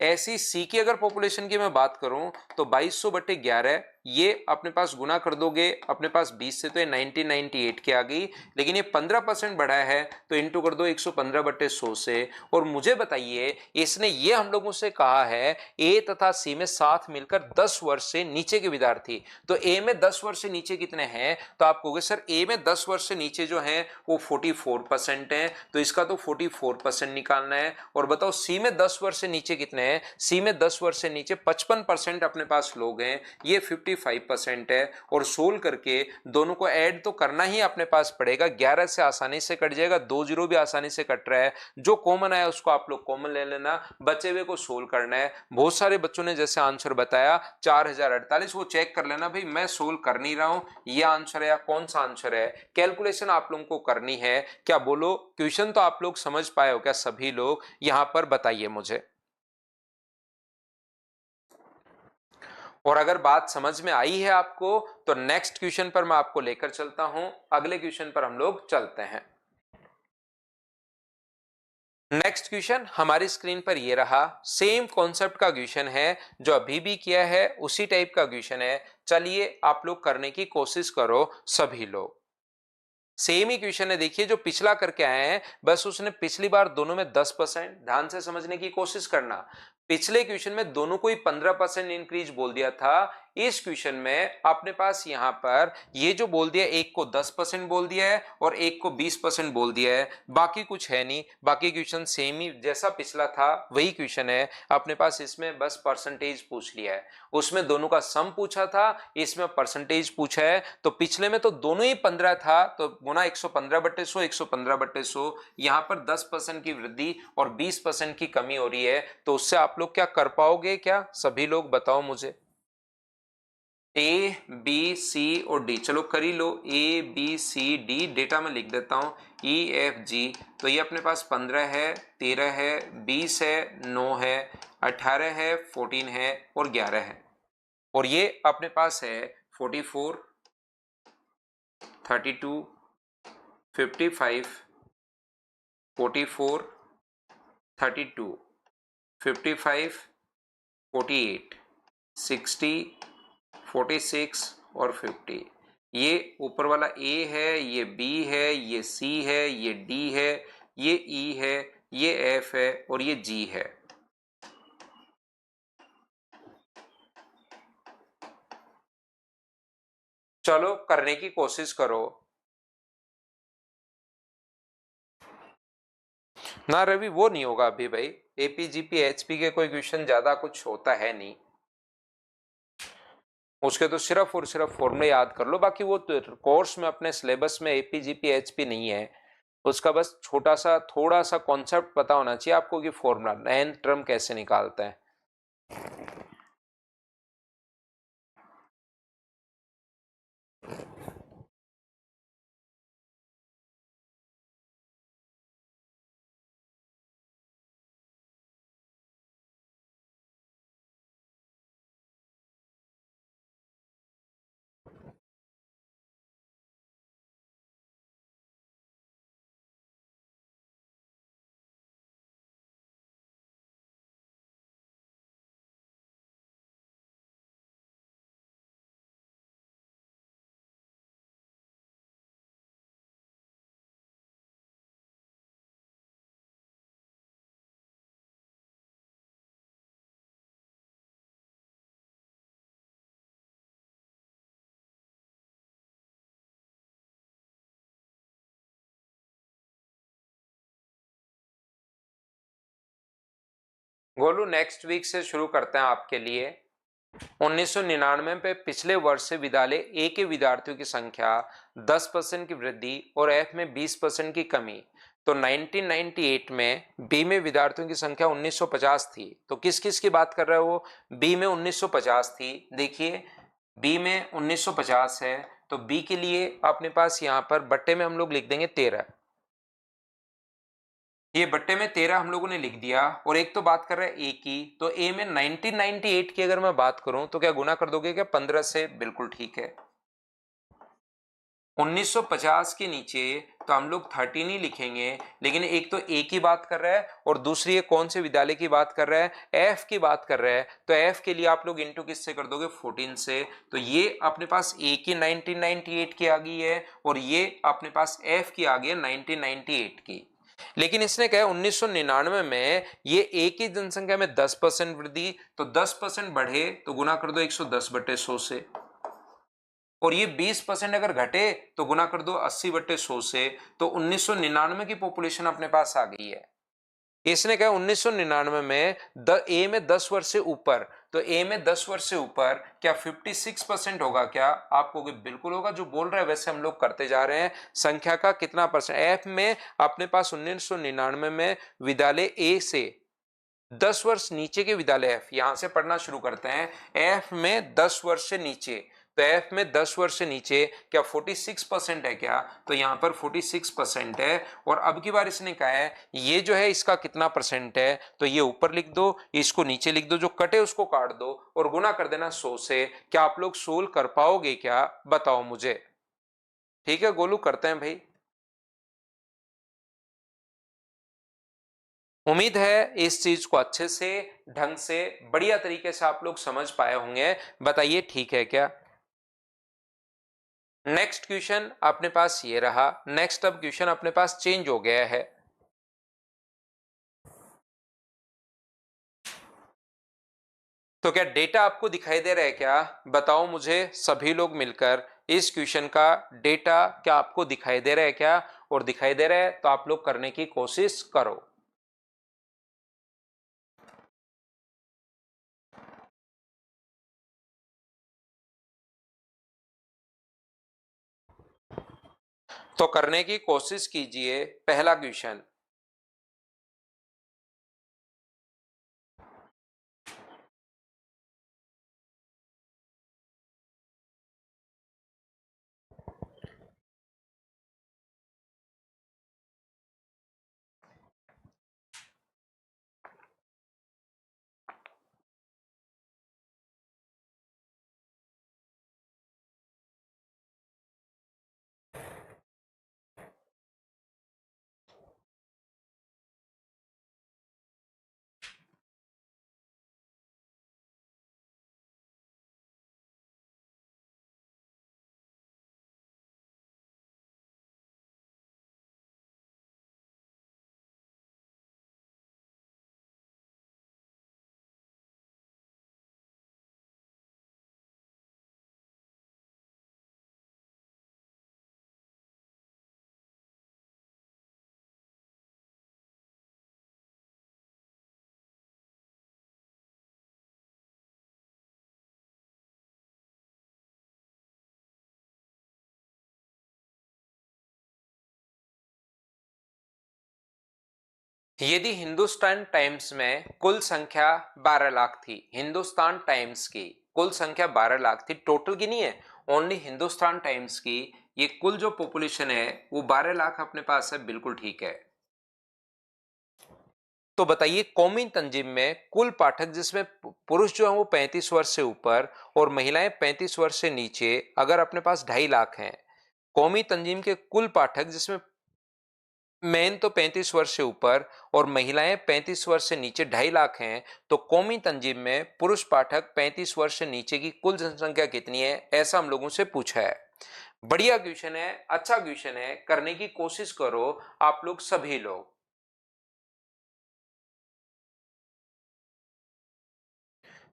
ऐसी सी की अगर पॉपुलेशन की मैं बात करूं तो 2200 बट्टे 11, ये अपने पास गुना कर दोगे अपने पास 20 से तो ये 1998 की आ गई। लेकिन ये 15% बढ़ा है तो इंटू कर दो 115 बट्टे 100 से। और मुझे बताइए इसने ये हम लोगों से कहा है ए तथा सी में साथ मिलकर 10 वर्ष से नीचे के विद्यार्थी। तो ए में 10 वर्ष से नीचे कितने हैं, तो आप कहोगे सर ए में 10 वर्ष से नीचे जो है वो 44% है, तो इसका तो 44% निकालना है। और बताओ सी में 10 वर्ष से नीचे कितने हैं, सी में 10 वर्ष से नीचे 55% अपने पास लोग हैं, ये 55% है। और सोल्व करके दोनों को ऐड तो करना ही अपने पास पड़ेगा, 11 से आसानी से कट जाएगा, 2 जीरो भी आसानी से कट रहा है, जो कॉमन आया उसको आप लोग कॉमन ले लेना, बचे हुए को सोल्व करना है। बहुत सारे बच्चों ने जैसे आंसर बताया 4048, वो चेक कर लेना भाई मैं सोल्व कर नहीं रहा हूं, ये आंसर है या कौन सा आंसर है, कैलकुलेशन आप लोगों को करनी है। क्या बोलो, क्वेश्चन तो आप लोग समझ पाए हो क्या सभी लोग, यहां पर बताइए मुझे। और अगर बात समझ में आई है आपको तो नेक्स्ट क्वेश्चन पर मैं आपको लेकर चलता हूं, अगले क्वेश्चन पर हम लोग चलते हैं। नेक्स्ट क्वेश्चन हमारी स्क्रीन पर ये रहा, सेम कॉन्सेप्ट का क्वेश्चन है, जो अभी भी किया है उसी टाइप का क्वेश्चन है। चलिए आप लोग करने की कोशिश करो सभी लोग। सेम ही क्वेश्चन है, देखिए जो पिछला करके आए हैं, बस उसने पिछली बार दोनों में 10%, ध्यान से समझने की कोशिश करना, पिछले क्वेश्चन में दोनों को ही 15% इंक्रीज बोल दिया था, इस क्वेश्चन में अपने पास यहां पर ये जो बोल दिया, एक को 10% बोल दिया है और एक को 20% बोल दिया है, बाकी कुछ है नहीं, बाकी क्वेश्चन सेम ही जैसा पिछला था वही क्वेश्चन है अपने पास, इसमें बस परसेंटेज पूछ लिया है, उसमें दोनों का सम पूछा था, इसमें परसेंटेज पूछा है, तो पिछले में तो दोनों ही 15 था, तो गुना 115/100, 115/100, यहां पर 10% की वृद्धि और 20% की कमी हो रही है, तो उससे आप लोग क्या कर पाओगे, क्या सभी लोग बताओ मुझे। ए बी सी और डी, चलो कर ही लो, A B C D, data में लिख देता हूं, ई एफ जी, तो ये अपने पास 15 है, 13 है, 20 है, 9 है, 18 है, 14 है और 11 है, और ये अपने पास है 44, 32, 55, 44, 32, 55, 48, 60, 46 और 50, ये ऊपर वाला ए है, ये बी है, ये सी है, ये डी है, ये ई है, ये एफ है और ये जी है। चलो करने की कोशिश करो ना रवि, वो नहीं होगा अभी भाई, एपीजीपी एचपी के कोई क्वेश्चन ज्यादा कुछ होता है नहीं, उसके तो सिर्फ और सिर्फ फॉर्मूले याद कर लो, बाकी वो तो कोर्स में अपने सिलेबस में एपीजीपी एचपी नहीं है, उसका बस छोटा सा थोड़ा सा कॉन्सेप्ट पता होना चाहिए आपको कि फॉर्मूला नैन टर्म कैसे निकालते हैं। गोलू नेक्स्ट वीक से शुरू करते हैं आपके लिए। 1999 पे पिछले वर्ष से विद्यालय ए के विद्यार्थियों की संख्या 10% की वृद्धि और एफ में 20% की कमी, तो 1998 में बी में विद्यार्थियों की संख्या 1950 थी, तो किस किस की बात कर रहे हो, बी में 1950 थी, देखिए बी में 1950 है, तो बी के लिए अपने पास यहां पर बट्टे में हम लोग लिख देंगे 13, ये बट्टे में 13 हम लोगों ने लिख दिया, और एक तो बात कर रहा है ए की, तो ए में 1998 की अगर मैं बात करूं तो क्या गुना कर दोगे क्या 15 से, बिल्कुल ठीक है। 1950 के नीचे तो हम लोग 13 ही लिखेंगे, लेकिन एक तो ए की बात कर रहा है और दूसरी ये कौन से विद्यालय की बात कर रहा है, एफ की बात कर रहा है, तो एफ के लिए आप लोग इंटू किससे कर दोगे 14 से, तो ये अपने पास ए की 1998 की आ गई है और ये अपने पास एफ की आ गई है 1998 की। लेकिन इसने कहा 1999 में ये ए की जनसंख्या में 10% वृद्धि, तो 10% बढ़े तो गुना कर दो 110/100 से, और ये 20% अगर घटे तो गुना कर दो 80/100 से, तो 1999 की पॉपुलेशन अपने पास आ गई है। इसने कहा 1999 में ए में 10 वर्ष से ऊपर, तो ए में 10 वर्ष से ऊपर क्या 56% होगा क्या, आप कहोगे बिल्कुल होगा, जो बोल रहा है वैसे हम लोग करते जा रहे हैं, संख्या का कितना परसेंट, एफ में अपने पास 1999 में विद्यालय ए से 10 वर्ष नीचे के विद्यालय एफ, यहां से पढ़ना शुरू करते हैं, एफ में 10 वर्ष से नीचे, तो एफ में 10 वर्ष से नीचे क्या 46% है क्या, तो यहां पर 46% है, और अब की बार इसने कहा है ये जो है इसका कितना परसेंट है, तो ये ऊपर लिख दो, इसको नीचे लिख दो, जो कटे उसको काट दो और गुना कर देना 100 से। क्या आप लोग सोल्व कर पाओगे क्या, बताओ मुझे। ठीक है गोलू, करते हैं भाई। उम्मीद है इस चीज को अच्छे से, ढंग से, बढ़िया तरीके से आप लोग समझ पाए होंगे, बताइए ठीक है क्या। नेक्स्ट क्वेश्चन अपने पास ये रहा। नेक्स्ट अब क्वेश्चन अपने पास चेंज हो गया है। तो क्या डेटा आपको दिखाई दे रहा है क्या? बताओ मुझे सभी लोग मिलकर, इस क्वेश्चन का डेटा क्या आपको दिखाई दे रहा है क्या? और दिखाई दे रहा है तो आप लोग करने की कोशिश करो। तो करने की कोशिश कीजिए। पहला क्वेश्चन, यदि हिंदुस्तान टाइम्स में कुल संख्या 12 लाख थी, हिंदुस्तान टाइम्स की कुल संख्या 12 लाख थी, टोटल की नहीं है, ओनली हिंदुस्तान टाइम्स की, ये कुल जो पॉपुलेशन है वो 12 लाख अपने पास है, बिल्कुल ठीक है। तो बताइए कौमी तंजीम में कुल पाठक जिसमें पुरुष जो है वो 35 वर्ष से ऊपर और महिलाएं 35 वर्ष से नीचे अगर अपने पास 2.5 लाख हैं, कौमी तंजीम के कुल पाठक जिसमें मेन तो 35 वर्ष से ऊपर और महिलाएं 35 वर्ष से नीचे 2.5 लाख हैं, तो कौमी तंजीम में पुरुष पाठक 35 वर्ष से नीचे की कुल जनसंख्या कितनी है, ऐसा हम लोगों से पूछा है। बढ़िया क्वेश्चन है, अच्छा क्वेश्चन है, करने की कोशिश करो आप लोग सभी लोग।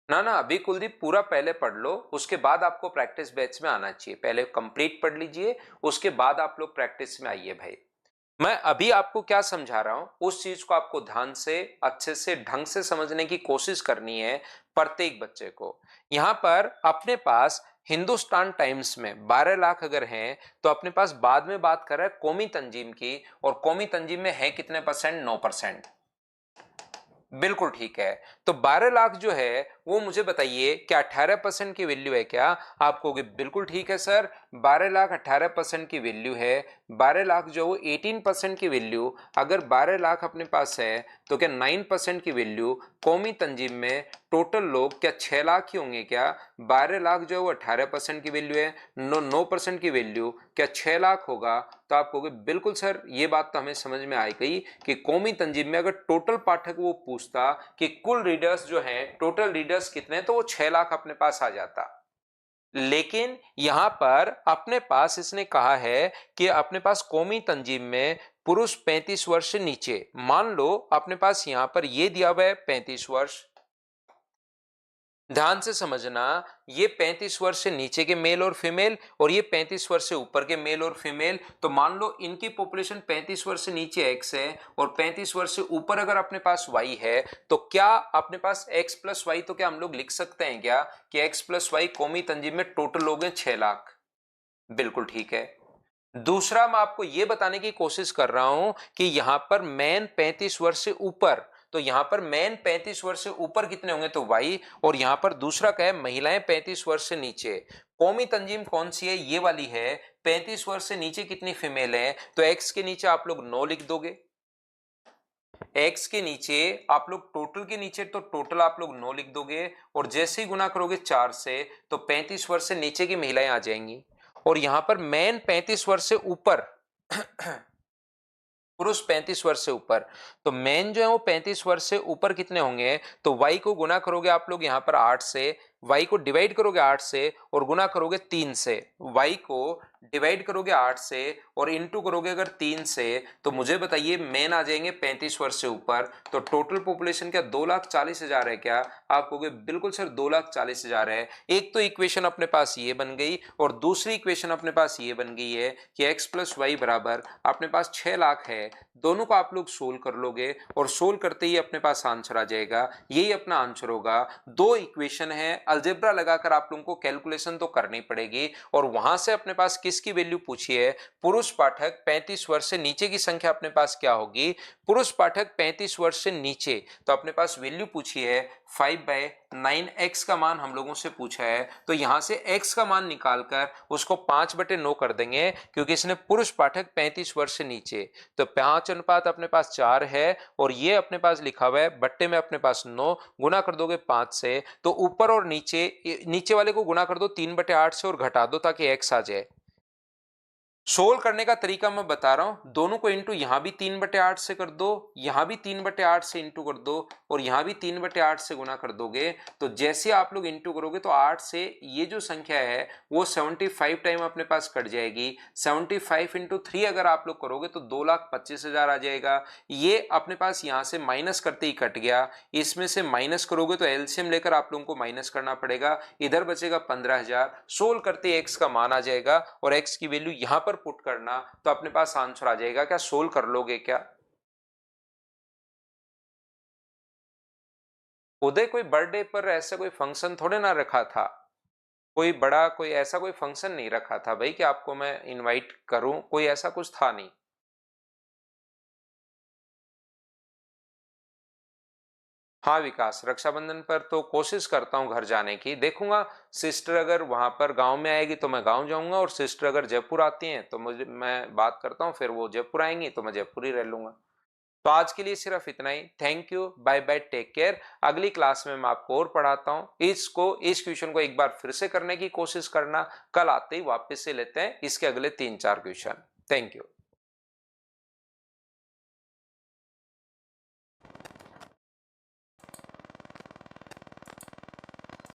ना ना अभी कुलदीप पूरा पहले पढ़ लो, उसके बाद आपको प्रैक्टिस बैच में आना चाहिए। पहले कंप्लीट पढ़ लीजिए, उसके बाद आप लोग प्रैक्टिस में आइए भाई। मैं अभी आपको क्या समझा रहा हूं उस चीज को आपको ध्यान से अच्छे से ढंग से समझने की कोशिश करनी है प्रत्येक बच्चे को। यहां पर अपने पास हिंदुस्तान टाइम्स में 12 लाख अगर हैं तो अपने पास बाद में बात कर रहा है कौमी तंजीम की, और कौमी तंजीम में है कितने परसेंट? 9%। बिल्कुल ठीक है। तो 12 लाख जो है वो मुझे बताइए क्या 18% की वैल्यू है क्या? आप कहोगे बिल्कुल ठीक है सर, 12 लाख 18% की वैल्यू है। 12 लाख जो वो 18% की वैल्यू, अगर 12 लाख अपने पास है तो क्या 9% की वैल्यू कौमी तंजीम में टोटल लोग क्या 6 लाख ही होंगे क्या? 12 लाख जो है वो 18% की वैल्यू है, 9% की वैल्यू क्या 6 लाख होगा? तो आप कहोगे बिल्कुल सर, ये बात तो हमें समझ में आई गई कि कौमी तंजीम में अगर टोटल पाठक वो पूछता कि कुल रीडर्स जो हैं, टोटल रीडर्स कितने, तो वो 6 लाख अपने पास आ जाता। लेकिन यहां पर अपने पास इसने कहा है कि अपने पास कौमी तंजीम में पुरुष 35 वर्ष से नीचे, मान लो अपने पास यहां पर ये दिया हुआ है 35 वर्ष, ध्यान से समझना, ये 35 वर्ष से नीचे के मेल और फीमेल और ये 35 वर्ष से ऊपर के मेल और फीमेल, तो मान लो इनकी पॉपुलेशन 35 वर्ष से नीचे एक्स है और 35 वर्ष से ऊपर अगर अपने पास वाई है, तो क्या अपने पास एक्स प्लस वाई, तो क्या हम लोग लिख सकते हैं क्या कि एक्स प्लस वाई कौमी तंजीम में टोटल लोग हैं 6 लाख? बिल्कुल ठीक है। दूसरा मैं आपको यह बताने की कोशिश कर रहा हूं कि यहां पर मैन 35 वर्ष से ऊपर, तो यहां पर मैन 35 वर्ष से ऊपर कितने होंगे, तो वाई, और यहां पर दूसरा क्या है, महिलाएं 35 वर्ष से नीचे। कौमी तंजीम कौन सी है, ये वाली है। 35 वर्ष से नीचे कितनी फीमेल है, तो एक्स के नीचे आप लोग 9 लिख दोगे, एक्स के नीचे आप लोग टोटल के नीचे तो टोटल आप लोग 9 लिख दोगे, और जैसे ही गुना करोगे 4 से तो 35 वर्ष से नीचे की महिलाएं आ जाएंगी। और यहां पर मैन 35 वर्ष से ऊपर पुरुष 35 वर्ष से ऊपर, तो मेन जो है वो 35 वर्ष से ऊपर कितने होंगे, तो y को गुना करोगे आप लोग यहां पर 8 से, y को डिवाइड करोगे 8 से और गुना करोगे 3 से, y को डिवाइड करोगे 8 से और इनटू करोगे अगर 3 से, तो मुझे बताइए मेन आ जाएंगे 35 वर्ष से ऊपर। तो टोटल पॉपुलेशन क्या 2,40,000 है क्या? आप कहोगे बिल्कुल सर 2,40,000 है। एक तो इक्वेशन अपने पास ये बन गई और दूसरी इक्वेशन अपने पास ये बन गई है कि x प्लस वाई बराबर अपने पास 6 लाख है। दोनों को आप लोग सोल्व कर लोगे और सोल्व करते ही अपने पास आंसर आ जाएगा, यही अपना आंसर होगा। दो इक्वेशन है, अलजेब्रा लगाकर आप लोगों को कैलकुलेशन तो करनी पड़ेगी और वहां से अपने पास किसकी वैल्यू पूछी है? पुरुष पाठक 35 वर्ष से नीचे की संख्या अपने पास क्या होगी? पुरुष पाठक 35 वर्ष से नीचे, तो अपने पास वैल्यू पूछी है 5/9। x का मान हम लोगों से पूछा है, तो यहां से x का मान निकालकर उसको 5/9 कर देंगे, क्योंकि इसने पुरुष पाठक 35 वर्ष से नीचे, तो 5 अनुपात अपने पास 4 है और ये अपने पास लिखा हुआ है बट्टे में अपने पास 9, गुना कर दोगे 5 से, तो ऊपर और नीचे वाले को गुना कर दो 3/8 से और घटा दो ताकि x आ जाए। सोल्व करने का तरीका मैं बता रहा हूं, दोनों को इंटू यहां भी 3/8 से कर दो, यहां भी 3/8 से इंटू कर दो और यहां भी 3/8 से गुना कर दोगे, तो जैसे आप लोग इंटू करोगे तो 8 से ये जो संख्या है वो 75 टाइम अपने पास कट जाएगी। 75 इंटू 3 अगर आप लोग करोगे तो 2,25,000 आ जाएगा। ये अपने पास यहां से माइनस करते ही कट गया, इसमें से माइनस करोगे तो एलसीएम लेकर आप लोगों को माइनस करना पड़ेगा, इधर बचेगा 15,000। सोल्व करते एक्स का मान आ जाएगा और एक्स की वैल्यू यहां पर पुट करना, तो अपने पास आंसर आ जाएगा। क्या सोल्व कर लोगे क्या? उदय कोई बर्थडे पर ऐसा कोई फंक्शन थोड़े ना रखा था, कोई बड़ा कोई ऐसा कोई फंक्शन नहीं रखा था भाई कि आपको मैं इनवाइट करूं, कोई ऐसा कुछ था नहीं। हाँ विकास, रक्षाबंधन पर तो कोशिश करता हूँ घर जाने की, देखूंगा सिस्टर अगर वहां पर गांव में आएगी तो मैं गांव जाऊंगा और सिस्टर अगर जयपुर आती हैं तो मुझे मैं बात करता हूँ, फिर वो जयपुर आएंगी तो मैं जयपुर ही रह लूंगा। तो आज के लिए सिर्फ इतना ही। Thank you, bye bye, take care. अगली क्लास में मैं आपको और पढ़ाता हूँ। इस क्वेश्चन को एक बार फिर से करने की कोशिश करना, कल आते ही वापस से लेते हैं इसके अगले 3-4 क्वेश्चन। Thank you.